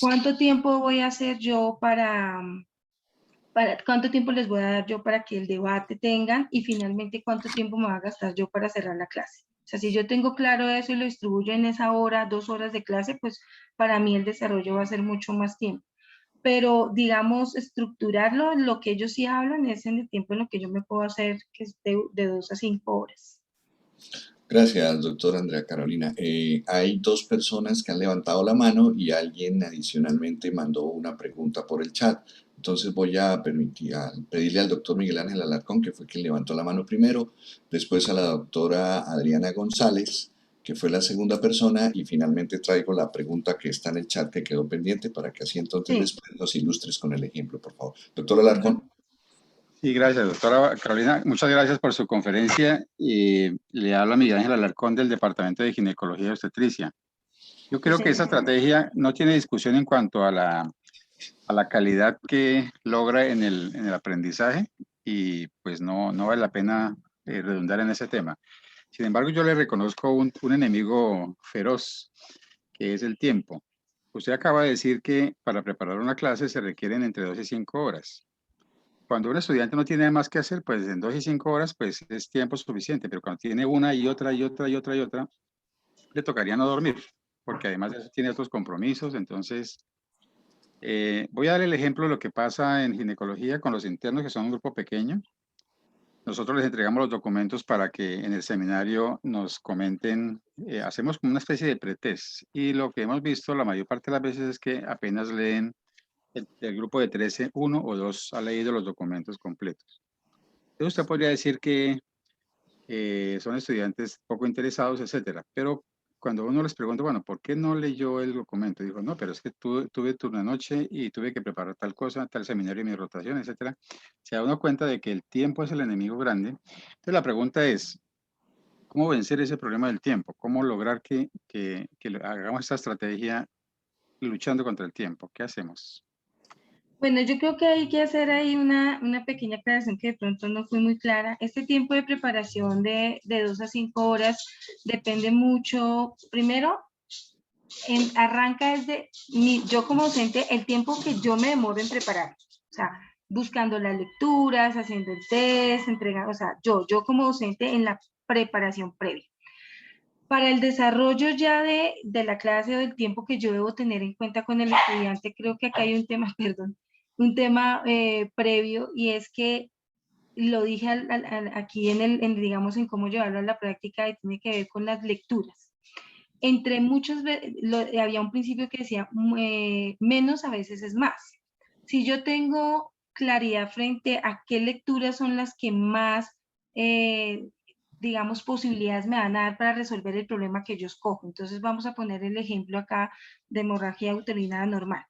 cuánto tiempo voy a hacer yo para cuánto tiempo les voy a dar yo para que el debate tengan y finalmente cuánto tiempo me va a gastar yo para cerrar la clase. O sea, si yo tengo claro eso y lo distribuyo en esa hora, 2 horas de clase, pues para mí el desarrollo va a ser mucho más tiempo. Pero digamos, estructurarlo, lo que ellos sí hablan es en el tiempo en lo que yo me puedo hacer, que es de 2 a 5 horas. gracias, doctora Andrea Carolina. Hay dos personas que han levantado la mano y alguien adicionalmente mandó una pregunta por el chat. Entonces voy a pedirle al doctor Miguel Ángel Alarcón, que fue quien levantó la mano primero, después a la doctora Adriana González que fue la segunda persona, y finalmente traigo la pregunta que está en el chat que quedó pendiente para que así entonces Sí. después nos ilustres con el ejemplo, por favor. Doctor Alarcón. Sí, gracias, doctora Carolina. Muchas gracias por su conferencia. Le habla Miguel Ángel Alarcón del Departamento de Ginecología y Obstetricia. Yo creo que esa estrategia no tiene discusión en cuanto a la calidad que logra en el aprendizaje y pues no vale la pena redundar en ese tema. Sin embargo, yo le reconozco un enemigo feroz, que es el tiempo. Usted acaba de decir que para preparar una clase se requieren entre 2 y 5 horas. Cuando un estudiante no tiene más que hacer, pues en 2 y 5 horas, pues es tiempo suficiente, pero cuando tiene una y otra y otra y otra y otra, le tocaría no dormir, porque además de eso tiene otros compromisos. Entonces, voy a dar el ejemplo de lo que pasa en ginecología con los internos, que son un grupo pequeño. Nosotros les entregamos los documentos para que en el seminario nos comenten, hacemos como una especie de pretest, y lo que hemos visto la mayor parte de las veces es que apenas leen el grupo de 13, uno o dos ha leído los documentos completos. Entonces usted podría decir que son estudiantes poco interesados, etcétera, pero cuando uno les pregunta, bueno, ¿por qué no leyó el documento? Dijo, no, pero es que tuve turno de noche y tuve que preparar tal cosa, tal seminario y mi rotación, etcétera. Se da uno cuenta de que el tiempo es el enemigo grande. Entonces la pregunta es, ¿cómo vencer ese problema del tiempo? ¿Cómo lograr que hagamos esta estrategia luchando contra el tiempo? ¿Qué hacemos? Bueno, yo creo que hay que hacer ahí una pequeña aclaración que de pronto no fue muy clara. Este tiempo de preparación de 2 a 5 horas depende mucho, primero, arranca desde yo como docente, el tiempo que yo me demoro en preparar. O sea, buscando las lecturas, haciendo el test, entregando, o sea, yo como docente en la preparación previa. Para el desarrollo ya de la clase o del tiempo que yo debo tener en cuenta con el estudiante, creo que acá hay un tema, perdón, un tema previo, y es que lo dije aquí digamos, en cómo llevarlo a la práctica, y tiene que ver con las lecturas. Entre muchos, había un principio que decía, menos a veces es más. Si yo tengo claridad frente a qué lecturas son las que más, digamos, posibilidades me van a dar para resolver el problema que yo escojo. Entonces vamos a poner el ejemplo acá de hemorragia uterina anormal.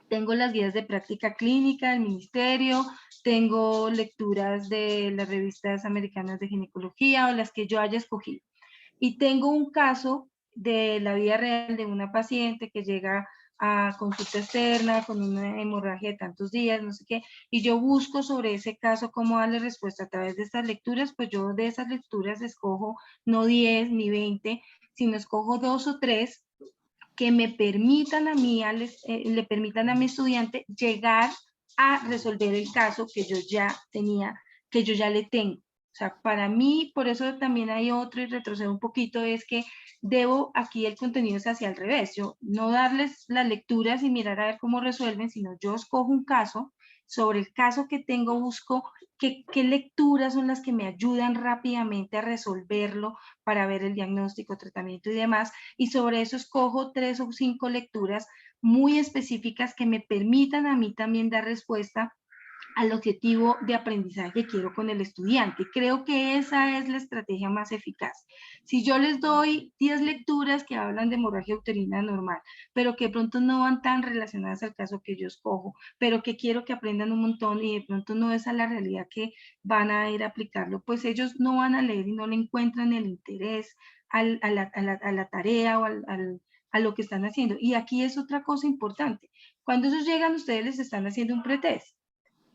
Tengo las guías de práctica clínica del ministerio, tengo lecturas de las revistas americanas de ginecología o las que yo haya escogido. Y tengo un caso de la vida real de una paciente que llega a consulta externa con una hemorragia de tantos días, no sé qué, y yo busco sobre ese caso cómo darle respuesta a través de estas lecturas. Pues yo de esas lecturas escojo no 10 ni 20, sino escojo 2 o 3 que me permitan a mí, le permitan a mi estudiante llegar a resolver el caso que yo ya tenía, que yo ya le tengo. O sea, para mí, por eso también hay otro, y retrocedo un poquito, es que aquí el contenido es hacia el revés. Yo no darles las lecturas y mirar a ver cómo resuelven, sino yo escojo un caso, sobre el caso que tengo busco qué lecturas son las que me ayudan rápidamente a resolverlo para ver el diagnóstico, tratamiento y demás, y sobre eso escojo 3 o 5 lecturas muy específicas que me permitan a mí también dar respuesta al objetivo de aprendizaje que quiero con el estudiante. Creo que esa es la estrategia más eficaz. Si yo les doy 10 lecturas que hablan de hemorragia uterina normal, pero que de pronto no van tan relacionadas al caso que yo escojo, pero que quiero que aprendan un montón y de pronto no es a la realidad que van a ir a aplicarlo, pues ellos no van a leer y no le encuentran el interés a la tarea o a lo que están haciendo. Y aquí es otra cosa importante. Cuando ellos llegan, ustedes les están haciendo un pretest.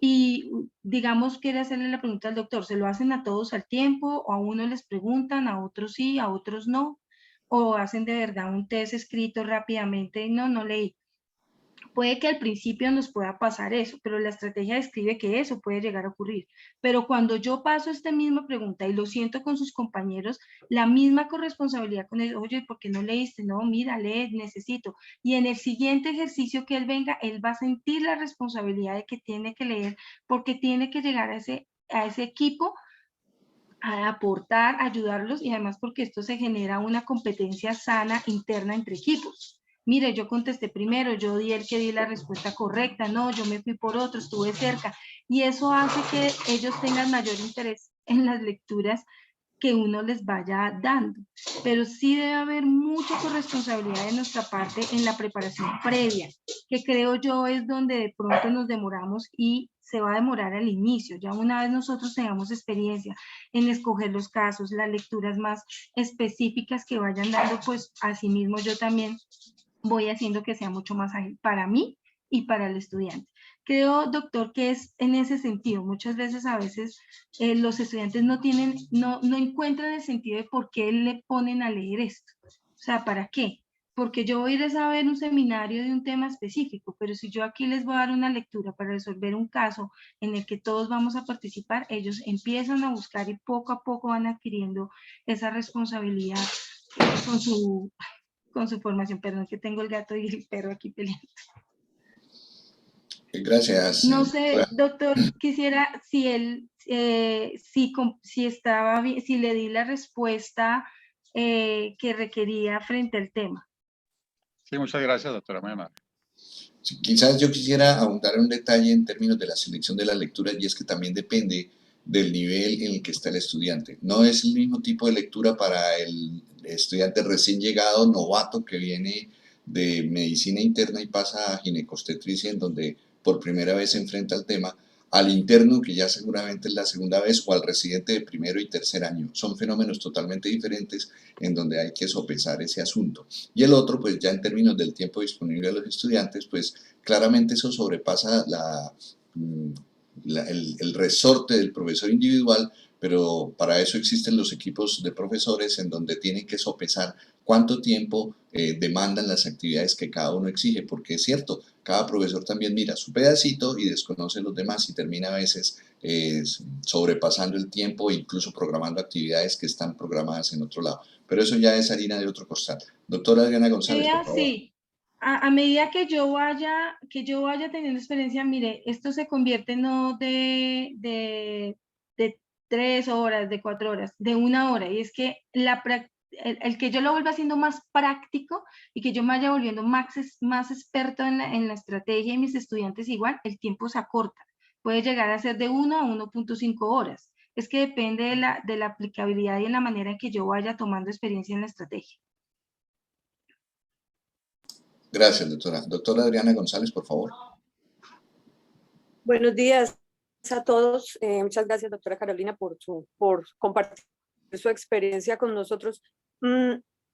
Y digamos, quiere hacerle la pregunta al doctor, ¿se lo hacen a todos al tiempo? ¿O a uno les preguntan, a otros sí, a otros no? ¿O hacen de verdad un test escrito rápidamente? No leí. Puede que al principio nos pueda pasar eso, pero la estrategia describe que eso puede llegar a ocurrir. Pero cuando yo paso esta misma pregunta y lo siento con sus compañeros, la misma corresponsabilidad con él, oye, ¿por qué no leíste? No, mira, lee, necesito. Y en el siguiente ejercicio que él venga, él va a sentir la responsabilidad de que tiene que leer, porque tiene que llegar a ese equipo a aportar, ayudarlos, y además porque esto se genera una competencia sana interna entre equipos. Mire, yo contesté primero, yo di el que di la respuesta correcta, no, yo me fui por otro, estuve cerca, y eso hace que ellos tengan mayor interés en las lecturas que uno les vaya dando, pero sí debe haber mucha corresponsabilidad de nuestra parte en la preparación previa, que creo yo es donde de pronto nos demoramos y se va a demorar al inicio. Ya una vez nosotros tengamos experiencia en escoger los casos, las lecturas más específicas que vayan dando, pues asimismo yo también voy haciendo que sea mucho más ágil para mí y para el estudiante. Creo, doctor, que es en ese sentido. Muchas veces, a veces, los estudiantes no encuentran el sentido de por qué le ponen a leer esto. O sea, ¿para qué? Porque yo voy a ir a ver un seminario de un tema específico, pero si yo aquí les voy a dar una lectura para resolver un caso en el que todos vamos a participar, ellos empiezan a buscar y poco a poco van adquiriendo esa responsabilidad con su formación. Perdón que tengo el gato y el perro aquí peleando. Gracias, No sé, doctora. doctor, quisiera si él, si estaba bien, si le di la respuesta que requería frente al tema. Sí, muchas gracias, doctora, muy amable. Sí, quizás yo quisiera ahondar en un detalle en términos de la selección de las lecturas, y es que también depende del nivel en el que está el estudiante. No es el mismo tipo de lectura para el estudiante recién llegado, novato, que viene de medicina interna y pasa a ginecobstetricia, en donde por primera vez se enfrenta al tema, al interno, que ya seguramente es la segunda vez, o al residente de primero y tercer año. Son fenómenos totalmente diferentes en donde hay que sopesar ese asunto. Y el otro, pues ya en términos del tiempo disponible a los estudiantes, pues claramente eso sobrepasa el resorte del profesor individual, pero para eso existen los equipos de profesores en donde tienen que sopesar cuánto tiempo demandan las actividades que cada uno exige, porque es cierto, cada profesor también mira su pedacito y desconoce los demás y termina a veces sobrepasando el tiempo e incluso programando actividades que están programadas en otro lado. Pero eso ya es harina de otro costal. Doctora Adriana González, por favor. Sí, a medida que yo vaya teniendo experiencia, mire, esto se convierte no de 3 horas, de 4 horas, de 1 hora, y es que el que yo lo vuelva haciendo más práctico y que yo me vaya volviendo más experto en la estrategia y mis estudiantes igual, el tiempo se acorta. Puede llegar a ser de 1 a 1.5 horas. Es que depende de la aplicabilidad y en la manera en que yo vaya tomando experiencia en la estrategia. Gracias, doctora. Doctora Adriana González, por favor. Buenos días a todos. Muchas gracias, doctora Carolina, por compartir su experiencia con nosotros.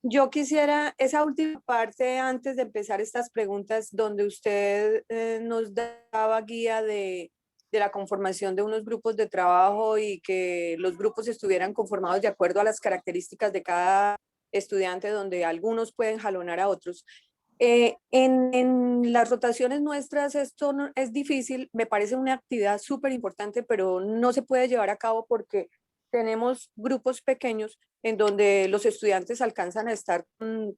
Yo quisiera esa última parte, antes de empezar estas preguntas, donde usted nos daba guía de la conformación de unos grupos de trabajo y que los grupos estuvieran conformados de acuerdo a las características de cada estudiante, donde algunos pueden jalonar a otros. En las rotaciones nuestras esto no, es difícil, me parece una actividad súper importante, pero no se puede llevar a cabo porque tenemos grupos pequeños en donde los estudiantes alcanzan a estar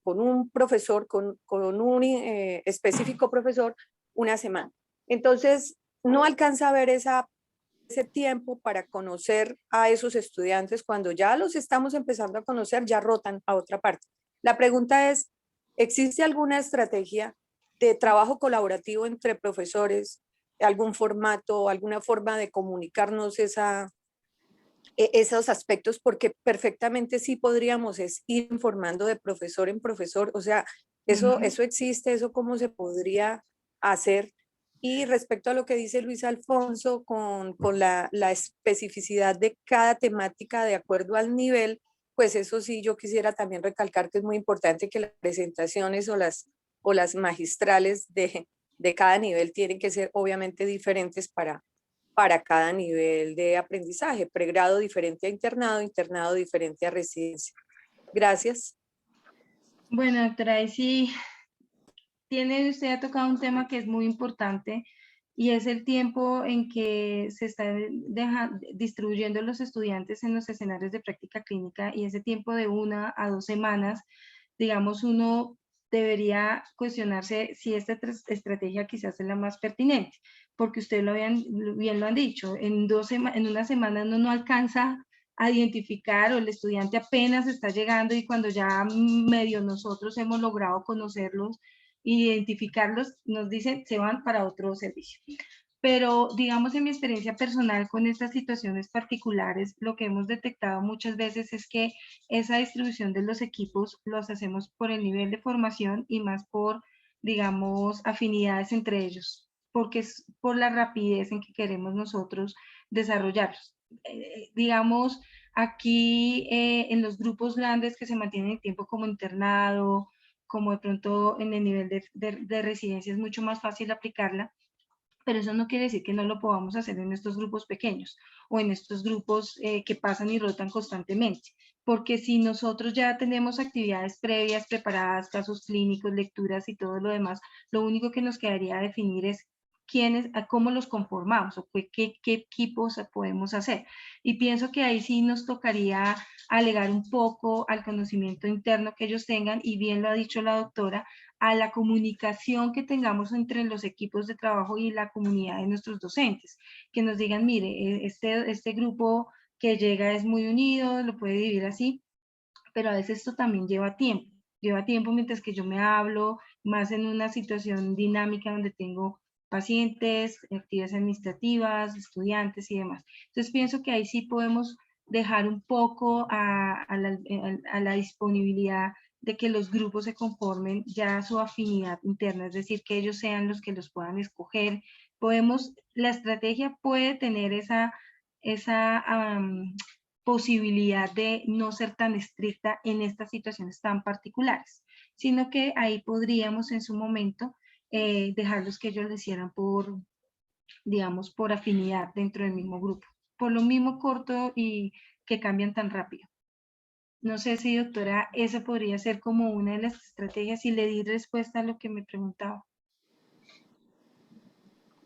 con un profesor, con un específico profesor, una semana. Entonces, no alcanza a ver ese tiempo para conocer a esos estudiantes. Cuando ya los estamos empezando a conocer, ya rotan a otra parte. La pregunta es, ¿existe alguna estrategia de trabajo colaborativo entre profesores, algún formato, alguna forma de comunicarnos esos aspectos? Porque perfectamente sí podríamos ir informando de profesor en profesor, o sea, eso existe, eso cómo se podría hacer. Y respecto a lo que dice Luis Alfonso con la especificidad de cada temática de acuerdo al nivel, pues eso sí, yo quisiera también recalcar que es muy importante que las presentaciones o las magistrales de cada nivel tienen que ser obviamente diferentes para cada nivel de aprendizaje, pregrado diferente a internado, internado diferente a residencia. Gracias. Bueno, doctora, ahí sí usted ha tocado un tema que es muy importante y es el tiempo en que se está distribuyendo los estudiantes en los escenarios de práctica clínica, y ese tiempo de 1 a 2 semanas, digamos, uno debería cuestionarse si esta estrategia quizás es la más pertinente, porque ustedes bien lo han dicho, en una semana uno no alcanza a identificar, o el estudiante apenas está llegando, y cuando ya medio nosotros hemos logrado conocerlos, identificarlos, nos dicen se van para otro servicio. Pero digamos en mi experiencia personal con estas situaciones particulares, lo que hemos detectado muchas veces es que esa distribución de los equipos los hacemos por el nivel de formación y más por, digamos, afinidades entre ellos, porque es por la rapidez en que queremos nosotros desarrollarlos. Digamos, aquí en los grupos grandes que se mantienen en tiempo como internado, como de pronto en el nivel de residencia es mucho más fácil aplicarla, pero eso no quiere decir que no lo podamos hacer en estos grupos pequeños o en estos grupos que pasan y rotan constantemente. Porque si nosotros ya tenemos actividades previas preparadas, casos clínicos, lecturas y todo lo demás, lo único que nos quedaría definir es quiénes, a cómo los conformamos o qué equipos podemos hacer. Y pienso que ahí sí nos tocaría alegar un poco al conocimiento interno que ellos tengan, y bien lo ha dicho la doctora, a la comunicación que tengamos entre los equipos de trabajo y la comunidad de nuestros docentes, que nos digan, mire, este grupo que llega es muy unido, lo puede vivir así, pero a veces esto también lleva tiempo mientras que yo me hablo, más en una situación dinámica donde tengo pacientes, actividades administrativas, estudiantes y demás. Entonces pienso que ahí sí podemos dejar un poco a la disponibilidad de que los grupos se conformen ya a su afinidad interna, es decir, que ellos sean los que los puedan escoger. La estrategia puede tener esa posibilidad de no ser tan estricta en estas situaciones tan particulares, sino que ahí podríamos en su momento dejarlos que ellos lo hicieran por, digamos, por afinidad dentro del mismo grupo, por lo mismo corto y que cambian tan rápido. No sé si, doctora, esa podría ser como una de las estrategias, y le di respuesta a lo que me preguntaba.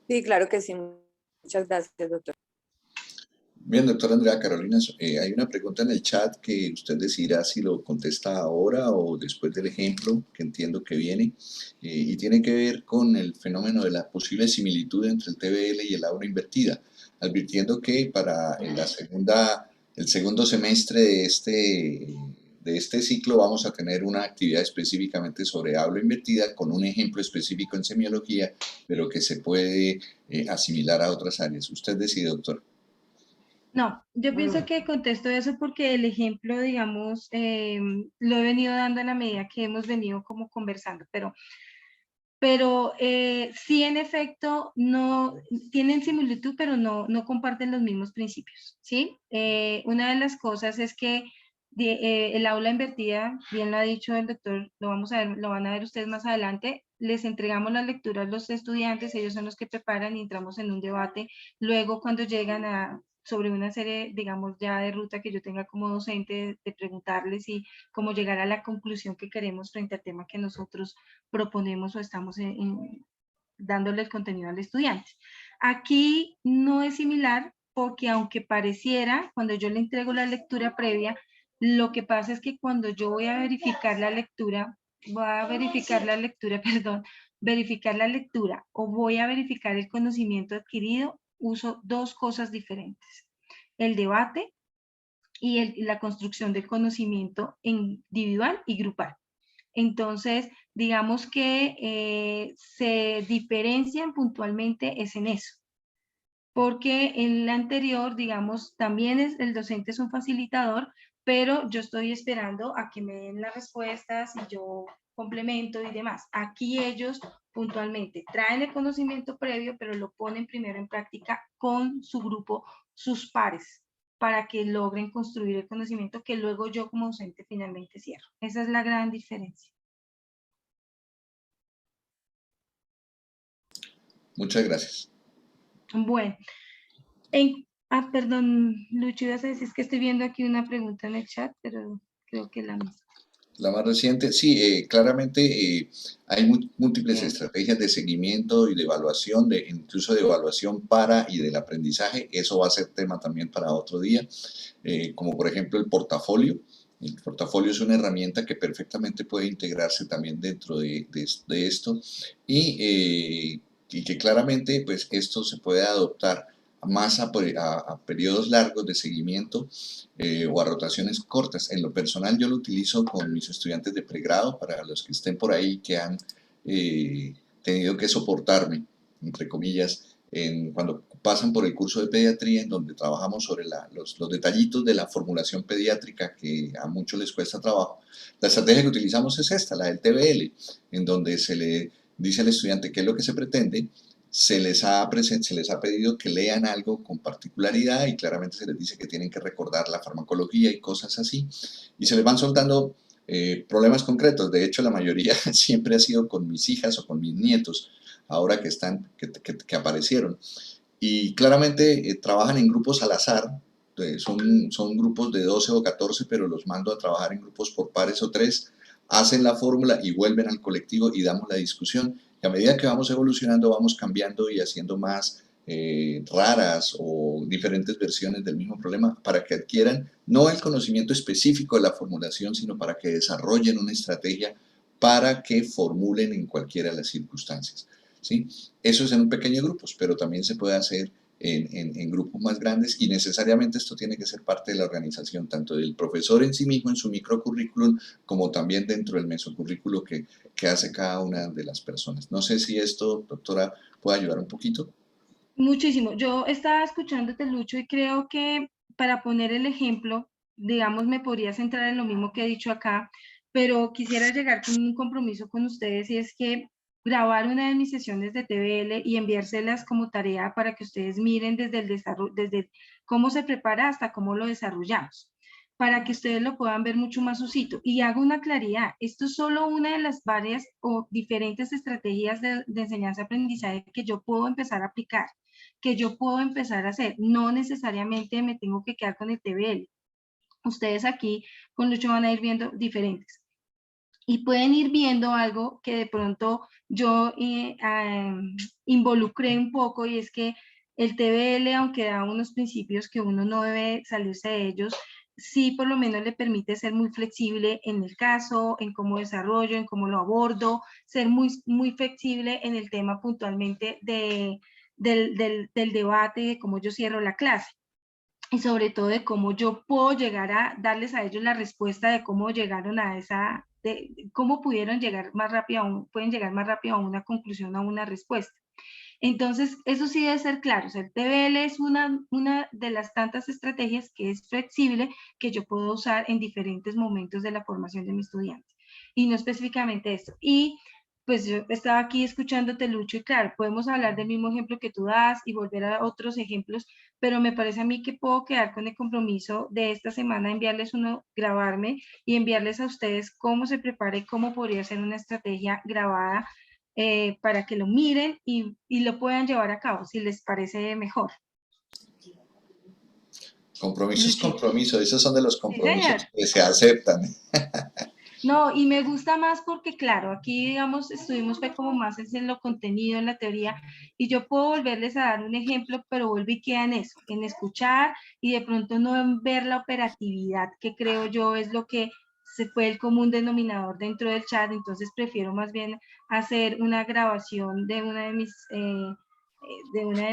Sí, claro que sí. Muchas gracias, doctor. Bien, doctora Andrea Carolina, hay una pregunta en el chat que usted decidirá si lo contesta ahora o después del ejemplo, que entiendo que viene, y tiene que ver con el fenómeno de la posible similitud entre el TBL y el aula invertida, advirtiendo que para el segundo semestre de este ciclo vamos a tener una actividad específicamente sobre aula invertida con un ejemplo específico en semiología, pero que se puede asimilar a otras áreas. Usted decide, doctor. No, yo pienso que contesto eso porque el ejemplo, digamos, lo he venido dando en la medida que hemos venido como conversando, pero sí, en efecto, no tienen similitud, pero no comparten los mismos principios, ¿sí? Una de las cosas es que el aula invertida, bien lo ha dicho el doctor, lo vamos a ver, lo van a ver ustedes más adelante, les entregamos la lectura a los estudiantes, ellos son los que preparan y entramos en un debate. Luego, cuando llegan sobre una serie, digamos, ya de ruta que yo tenga como docente, de preguntarles y cómo llegar a la conclusión que queremos frente al tema que nosotros proponemos o estamos dándole el contenido al estudiante. Aquí no es similar porque aunque pareciera, cuando yo le entrego la lectura previa, lo que pasa es que cuando yo voy a verificar la lectura, perdón, verificar la lectura o voy a verificar el conocimiento adquirido, uso dos cosas diferentes: el debate y la construcción del conocimiento individual y grupal. Entonces, digamos que se diferencian puntualmente es en eso, porque en la anterior, digamos, también el docente es un facilitador, pero yo estoy esperando a que me den las respuestas y yo complemento y demás. Aquí ellos puntualmente traen el conocimiento previo, pero lo ponen primero en práctica con su grupo, sus pares, para que logren construir el conocimiento que luego yo como docente finalmente cierro. Esa es la gran diferencia. Muchas gracias. Bueno, perdón, Lucho, ibas a decir, es que estoy viendo aquí una pregunta en el chat, pero creo que la misma. La más reciente, sí, claramente hay múltiples estrategias de seguimiento y de evaluación, incluso de evaluación para y del aprendizaje. Eso va a ser tema también para otro día, como por ejemplo el portafolio. El portafolio es una herramienta que perfectamente puede integrarse también dentro de esto y que claramente pues esto se puede adoptar más a periodos largos de seguimiento o a rotaciones cortas. En lo personal yo lo utilizo con mis estudiantes de pregrado, para los que estén por ahí que han tenido que soportarme, entre comillas, cuando pasan por el curso de pediatría, en donde trabajamos sobre los detallitos de la formulación pediátrica que a muchos les cuesta trabajo. La estrategia que utilizamos es esta, la del TBL, en donde se le dice al estudiante qué es lo que se pretende, se les ha pedido que lean algo con particularidad y claramente se les dice que tienen que recordar la farmacología y cosas así, y se les van soltando problemas concretos. De hecho, la mayoría siempre ha sido con mis hijas o con mis nietos, ahora que aparecieron. Y claramente trabajan en grupos al azar, son grupos de 12 o 14, pero los mando a trabajar en grupos por pares o tres, hacen la fórmula y vuelven al colectivo y damos la discusión. Y a medida que vamos evolucionando, vamos cambiando y haciendo más raras o diferentes versiones del mismo problema para que adquieran no el conocimiento específico de la formulación, sino para que desarrollen una estrategia para que formulen en cualquiera de las circunstancias, ¿sí? Eso es en pequeños grupos, pero también se puede hacer en grupos más grandes y necesariamente esto tiene que ser parte de la organización, tanto del profesor en sí mismo, en su microcurrículum, como también dentro del mesocurrículo que hace cada una de las personas. No sé si esto, doctora, puede ayudar un poquito. Muchísimo. Yo estaba escuchándote, Lucho, y creo que para poner el ejemplo, digamos, me podría centrar en lo mismo que he dicho acá, pero quisiera llegar con un compromiso con ustedes y es que grabar una de mis sesiones de TBL y enviárselas como tarea para que ustedes miren desde el desarrollo, desde cómo se prepara hasta cómo lo desarrollamos, para que ustedes lo puedan ver mucho más suscito. Y hago una claridad, esto es solo una de las varias o diferentes estrategias de enseñanza-aprendizaje que yo puedo empezar a aplicar, que yo puedo empezar a hacer. No necesariamente me tengo que quedar con el TBL. Ustedes aquí con Lucho van a ir viendo diferentes. Y pueden ir viendo algo que de pronto yo involucré un poco, y es que el TBL, aunque da unos principios que uno no debe salirse de ellos, sí por lo menos le permite ser muy flexible en el caso, en cómo desarrollo, en cómo lo abordo, ser muy flexible en el tema puntualmente del debate, de cómo yo cierro la clase. Y sobre todo de cómo yo puedo llegar a darles a ellos la respuesta de cómo llegaron a esa, de cómo pudieron llegar más rápido, pueden llegar más rápido a una conclusión, a una respuesta. Entonces, eso sí debe ser claro. O sea, el TBL es una de las tantas estrategias que es flexible, que yo puedo usar en diferentes momentos de la formación de mi estudiante. Y no específicamente esto. Y pues yo estaba aquí escuchándote, Lucho, y claro, podemos hablar del mismo ejemplo que tú das y volver a otros ejemplos, pero me parece a mí que puedo quedar con el compromiso de esta semana, enviarles uno, grabarme y enviarles a ustedes cómo se prepare, cómo podría ser una estrategia grabada para que lo miren y lo puedan llevar a cabo, si les parece mejor. Compromiso es Luchito. compromiso, esos son de los Sí, señor. compromisos que se aceptan. No, y me gusta más porque, claro, aquí, digamos, estuvimos fue como más en lo contenido, en la teoría, y yo puedo volverles a dar un ejemplo, pero vuelvo y queda en eso, en escuchar y de pronto no en ver la operatividad, que creo yo es lo que se fue el común denominador dentro del chat. Entonces prefiero más bien hacer una grabación de una de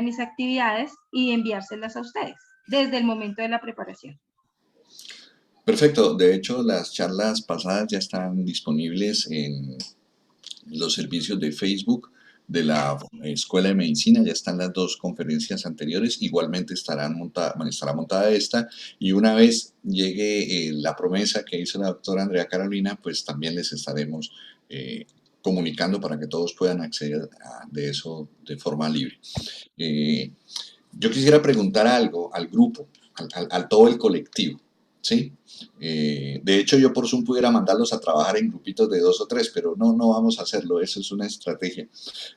mis actividades y enviárselas a ustedes desde el momento de la preparación. Perfecto, de hecho las charlas pasadas ya están disponibles en los servicios de Facebook de la Escuela de Medicina, ya están las dos conferencias anteriores, igualmente estará montada esta, y una vez llegue la promesa que hizo la doctora Andrea Carolina, pues también les estaremos comunicando para que todos puedan acceder de eso de forma libre. Yo quisiera preguntar algo al grupo, al todo el colectivo, ¿sí? De hecho, yo por Zoom pudiera mandarlos a trabajar en grupitos de 2 o 3, pero no vamos a hacerlo, eso es una estrategia.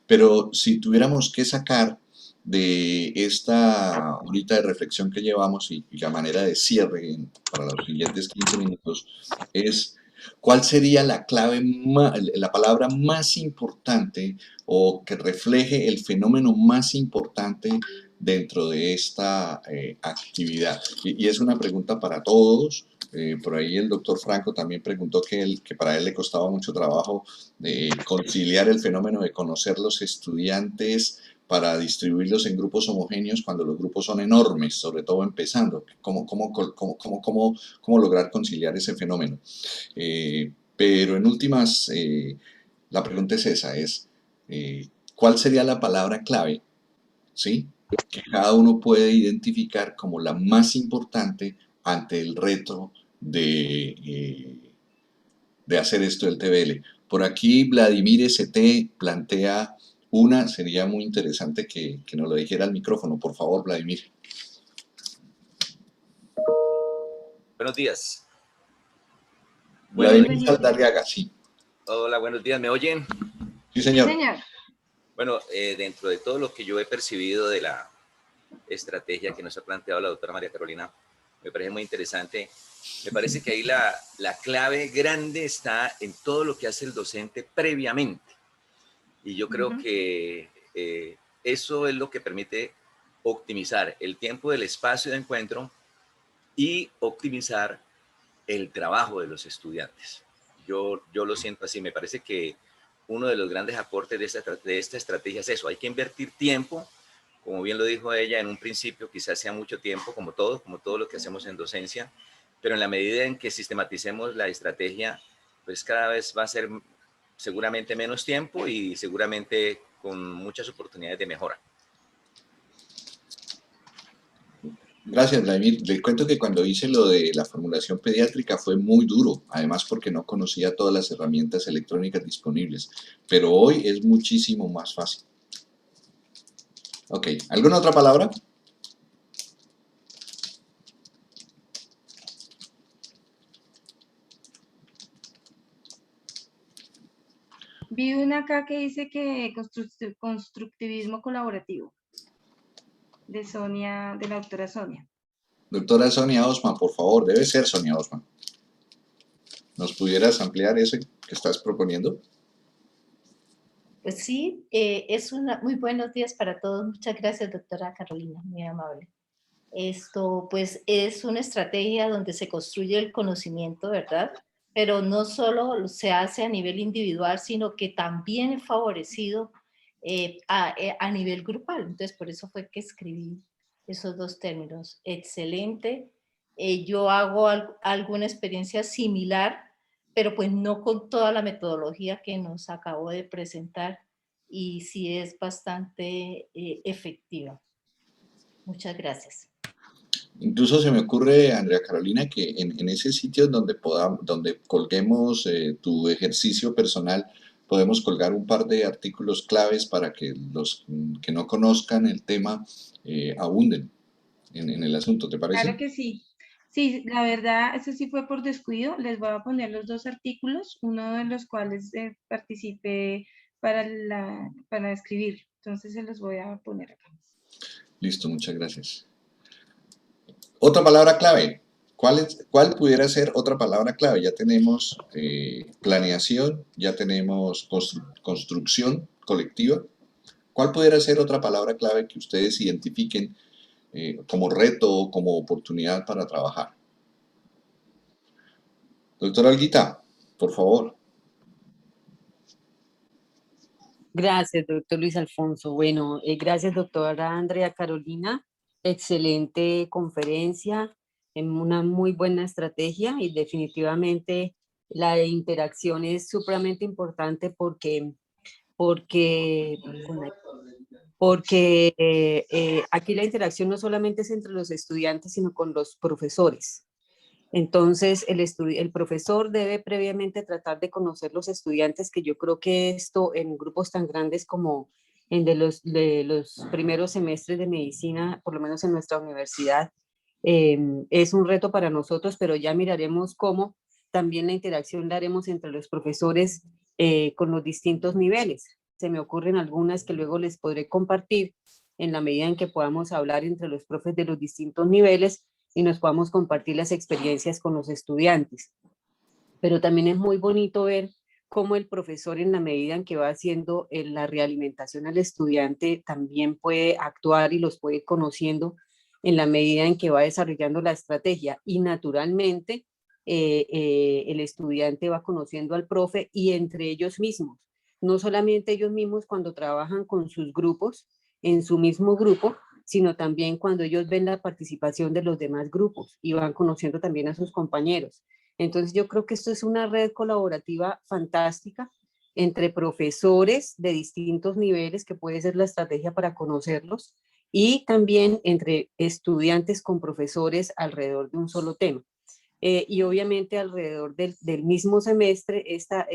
Pero si tuviéramos que sacar de esta horita de reflexión que llevamos y la manera de cierre para los siguientes 15 minutos, es cuál sería la clave, la palabra más importante o que refleje el fenómeno más importante dentro de esta actividad. Y es una pregunta para todos. Por ahí el doctor Franco también preguntó que para él le costaba mucho trabajo conciliar el fenómeno de conocer los estudiantes para distribuirlos en grupos homogéneos cuando los grupos son enormes, sobre todo empezando. ¿Cómo lograr conciliar ese fenómeno? Pero en últimas, la pregunta es esa, ¿cuál sería la palabra clave ¿sí? Que cada uno puede identificar como la más importante ante el reto de hacer esto del TBL. Por aquí Vladimir ST plantea una, sería muy interesante que nos lo dijera al micrófono, por favor, Vladimir. Buenos días. Vladimir Saldarriaga, sí. Hola, buenos días. ¿Me oyen? Sí, señor. Sí, señor. Bueno, dentro de todo lo que yo he percibido de la estrategia que nos ha planteado la doctora María Carolina, me parece muy interesante. Me parece que ahí la clave grande está en todo lo que hace el docente previamente. Y yo creo que eso es lo que permite optimizar el tiempo del espacio de encuentro y optimizar el trabajo de los estudiantes. Yo lo siento así. Me parece que uno de los grandes aportes de esta estrategia es eso. Hay que invertir tiempo, como bien lo dijo ella en un principio, quizás sea mucho tiempo, como todo lo que hacemos en docencia, pero en la medida en que sistematicemos la estrategia, pues cada vez va a ser seguramente menos tiempo y seguramente con muchas oportunidades de mejora. Gracias, Vladimir. Les cuento que cuando hice lo de la formulación pediátrica fue muy duro, además porque no conocía todas las herramientas electrónicas disponibles, pero hoy es muchísimo más fácil. Ok, ¿alguna otra palabra? Vi una acá que dice que constructivismo colaborativo, de Sonia, de la doctora Sonia. Doctora Sonia Osma, por favor, debe ser Sonia Osma. ¿Nos pudieras ampliar eso que estás proponiendo? Pues sí, muy buenos días para todos. Muchas gracias, doctora Carolina, muy amable. Esto, pues, es una estrategia donde se construye el conocimiento, ¿verdad? Pero no solo se hace a nivel individual, sino que también es favorecido a nivel grupal. Entonces, por eso fue que escribí esos dos términos. Excelente. Yo hago alguna experiencia similar, pero pues no con toda la metodología que nos acabó de presentar, y sí es bastante efectiva. Muchas gracias. Incluso se me ocurre, Andrea Carolina, que en ese sitio donde donde colguemos tu ejercicio personal, podemos colgar un par de artículos claves para que los que no conozcan el tema abunden en el asunto, ¿te parece? Claro que sí. Sí, la verdad, eso sí fue por descuido. Les voy a poner los dos artículos, uno de los cuales participé para escribir. Entonces se los voy a poner acá. Listo, muchas gracias. Otra palabra clave. ¿Cuál pudiera ser otra palabra clave? Ya tenemos planeación, ya tenemos construcción colectiva. ¿Cuál pudiera ser otra palabra clave que ustedes identifiquen como reto, como oportunidad para trabajar? Doctora Olguita, por favor. Gracias, doctor Luis Alfonso. Bueno, gracias, doctora Andrea Carolina. Excelente conferencia, una muy buena estrategia y definitivamente la interacción es supremamente importante porque aquí la interacción no solamente es entre los estudiantes, sino con los profesores. Entonces, el profesor debe previamente tratar de conocer los estudiantes, que yo creo que esto en grupos tan grandes como en de los primeros semestres de medicina, por lo menos en nuestra universidad, es un reto para nosotros, pero ya miraremos cómo también la interacción la haremos entre los profesores con los distintos niveles. Se me ocurren algunas que luego les podré compartir en la medida en que podamos hablar entre los profes de los distintos niveles y nos podamos compartir las experiencias con los estudiantes. Pero también es muy bonito ver cómo el profesor, en la medida en que va haciendo la realimentación al estudiante, también puede actuar y los puede ir conociendo en la medida en que va desarrollando la estrategia. Y naturalmente el estudiante va conociendo al profe y entre ellos mismos. No solamente ellos mismos cuando trabajan con sus grupos, en su mismo grupo, sino también cuando ellos ven la participación de los demás grupos y van conociendo también a sus compañeros. Entonces yo creo que esto es una red colaborativa fantástica entre profesores de distintos niveles, que puede ser la estrategia para conocerlos, y también entre estudiantes con profesores alrededor de un solo tema. Y obviamente alrededor del mismo semestre esta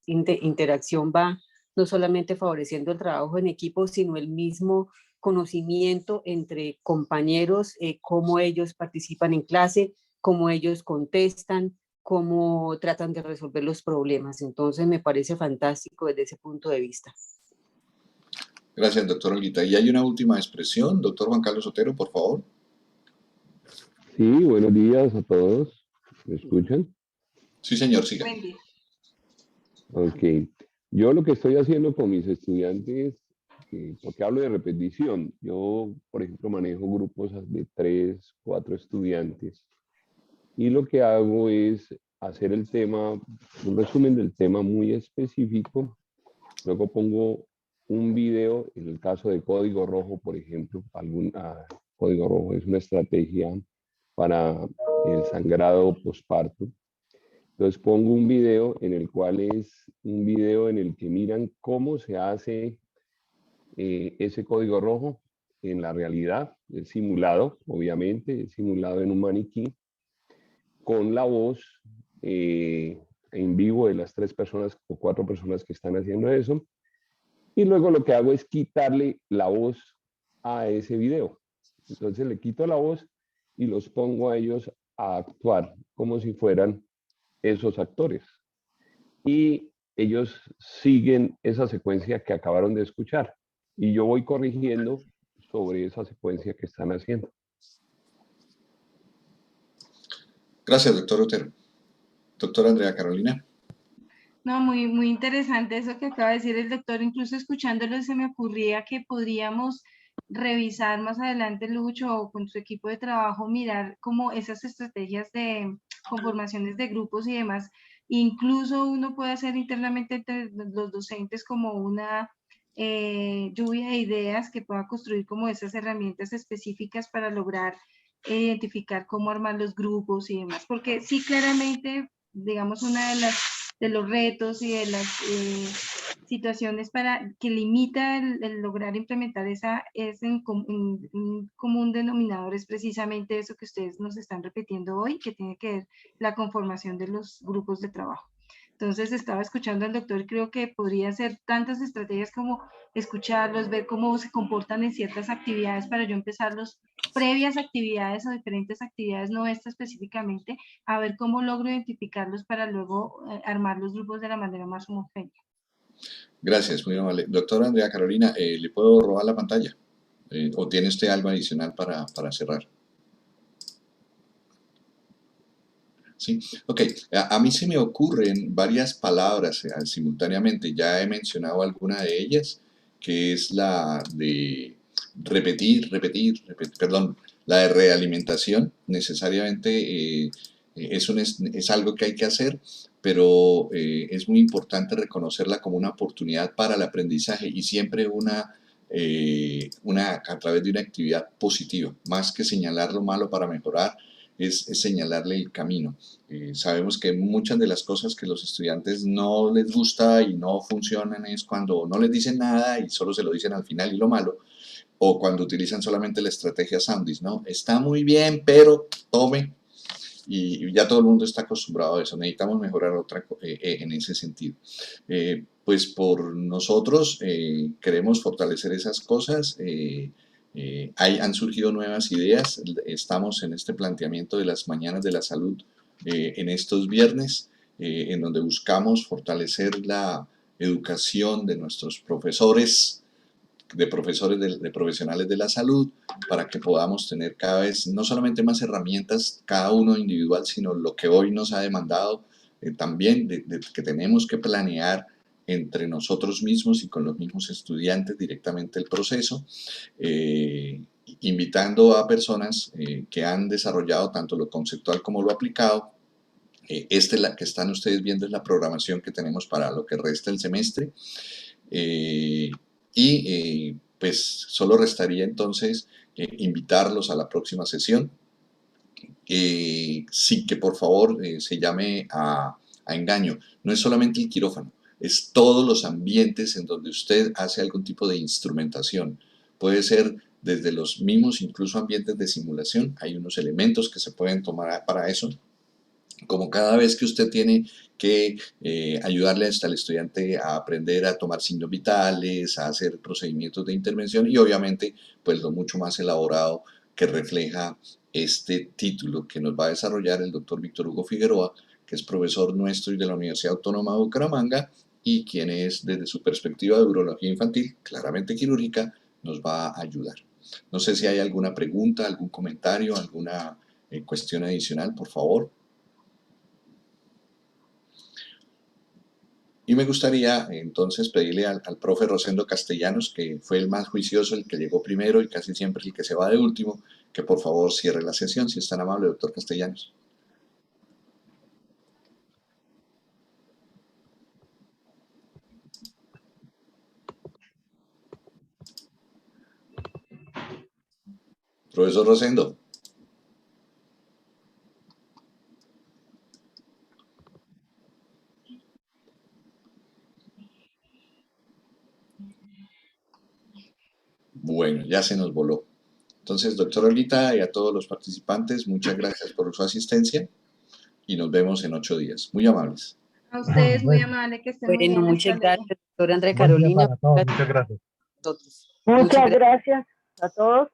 interacción va no solamente favoreciendo el trabajo en equipo, sino el mismo conocimiento entre compañeros, cómo ellos participan en clase, cómo ellos contestan, cómo tratan de resolver los problemas. Entonces me parece fantástico desde ese punto de vista. Gracias, doctor Olguita. Y hay una última expresión, doctor Juan Carlos Otero, por favor. Sí, buenos días a todos. ¿Me escuchan? Sí, señor, siga. Buen día. Ok. Yo lo que estoy haciendo con mis estudiantes, porque hablo de repetición, yo, por ejemplo, manejo grupos de 3, 4 estudiantes y lo que hago es hacer el tema, un resumen del tema muy específico, luego pongo un video, en el caso de código rojo, por ejemplo, código rojo es una estrategia para el sangrado posparto. Entonces pongo un video en el cual es un video en el que miran cómo se hace ese código rojo en la realidad, es simulado, obviamente, es simulado en un maniquí, con la voz en vivo de las 3 personas o 4 personas que están haciendo eso. Y luego lo que hago es quitarle la voz a ese video. Entonces le quito la voz y los pongo a ellos a actuar como si fueran esos actores. Y ellos siguen esa secuencia que acabaron de escuchar. Y yo voy corrigiendo sobre esa secuencia que están haciendo. Gracias, doctor Otero. Doctora Andrea Carolina. No, muy interesante eso que acaba de decir el doctor. Incluso escuchándolo se me ocurría que podríamos revisar más adelante, Lucho, o con su equipo de trabajo, mirar como esas estrategias de conformaciones de grupos y demás. Incluso uno puede hacer internamente entre los docentes como una lluvia de ideas que pueda construir como esas herramientas específicas para lograr identificar cómo armar los grupos y demás. Porque sí, claramente, digamos, una de los retos y de las situaciones que limita el lograr implementar un común denominador es precisamente eso que ustedes nos están repitiendo hoy, que tiene que ver la conformación de los grupos de trabajo. Entonces estaba escuchando al doctor y creo que podría ser tantas estrategias como escucharlos, ver cómo se comportan en ciertas actividades para yo empezarlos previas actividades o diferentes actividades, no esta específicamente, a ver cómo logro identificarlos para luego armar los grupos de la manera más homogénea. Gracias, muy amable. Doctora Andrea Carolina, ¿le puedo robar la pantalla? ¿O tiene usted algo adicional para cerrar? Sí, ok. A mí se me ocurren varias palabras simultáneamente. Ya he mencionado alguna de ellas, que es la de perdón, la de realimentación. Necesariamente es algo que hay que hacer, pero es muy importante reconocerla como una oportunidad para el aprendizaje y siempre a través de una actividad positiva, más que señalar lo malo para mejorar, es señalarle el camino. Sabemos que muchas de las cosas que los estudiantes no les gusta y no funcionan es cuando no les dicen nada y solo se lo dicen al final y lo malo, o cuando utilizan solamente la estrategia Sandwich, ¿no? Está muy bien, pero tome. Y ya todo el mundo está acostumbrado a eso. Necesitamos mejorar en ese sentido. Pues por nosotros queremos fortalecer esas cosas. Han surgido nuevas ideas. Estamos en este planteamiento de las mañanas de la salud en estos viernes, en donde buscamos fortalecer la educación de nuestros profesores, de profesionales de la salud, para que podamos tener cada vez no solamente más herramientas, cada uno individual, sino lo que hoy nos ha demandado también que tenemos que planear entre nosotros mismos y con los mismos estudiantes directamente el proceso, invitando a personas que han desarrollado tanto lo conceptual como lo aplicado. La que están ustedes viendo es la programación que tenemos para lo que resta el semestre. Pues solo restaría entonces invitarlos a la próxima sesión. Sí, que por favor se llame a engaño. No es solamente el quirófano, es todos los ambientes en donde usted hace algún tipo de instrumentación. Puede ser desde los mismos, incluso ambientes de simulación. Hay unos elementos que se pueden tomar para eso, como cada vez que usted tiene que ayudarle al estudiante a aprender a tomar signos vitales, a hacer procedimientos de intervención y obviamente pues lo mucho más elaborado que refleja este título que nos va a desarrollar el doctor Víctor Hugo Figueroa, que es profesor nuestro y de la Universidad Autónoma de Bucaramanga y quien es desde su perspectiva de urología infantil, claramente quirúrgica, nos va a ayudar. No sé si hay alguna pregunta, algún comentario, alguna cuestión adicional, por favor. Y me gustaría entonces pedirle al profe Rosendo Castellanos, que fue el más juicioso, el que llegó primero y casi siempre el que se va de último, que por favor cierre la sesión, si es tan amable, doctor Castellanos. Profesor Rosendo. Bueno, ya se nos voló. Entonces, doctora Olita y a todos los participantes, muchas gracias por su asistencia y nos vemos en 8 días. Muy amables. A ustedes, muy amable, que estén muy Bueno, bien. muchas Hasta luego. gracias, doctora Andrea Buen día Carolina. para todos, muchas gracias. Muchas gracias a todos.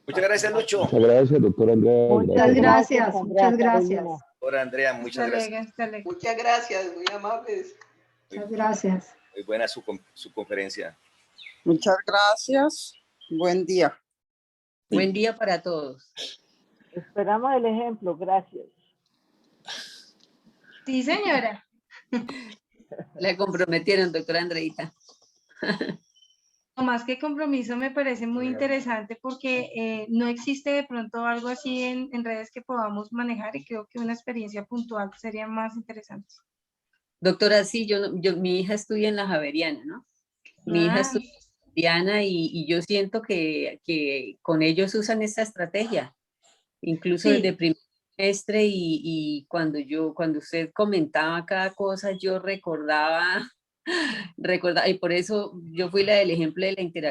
Muchas gracias, Lucho. Muchas gracias, doctor Andrea. Muchas gracias, muchas gracias. Doctora Andrea, muchas Hasta gracias. luego, hasta luego. Muchas gracias, muy amables. Muchas gracias. Muy buena su conferencia. Muchas gracias. Buen día. Buen día para todos. Esperamos el ejemplo, gracias. Sí, señora. La comprometieron, doctora Andreita. No más que compromiso, me parece muy interesante porque no existe de pronto algo así en redes que podamos manejar y creo que una experiencia puntual sería más interesante. Doctora, sí, mi hija estudia en la Javeriana, ¿no? Mi hija estudia en la Javeriana y yo siento que con ellos usan esta estrategia, incluso Sí. desde primer semestre y cuando usted comentaba cada cosa, yo recordaba, y por eso yo fui la del ejemplo de la interacción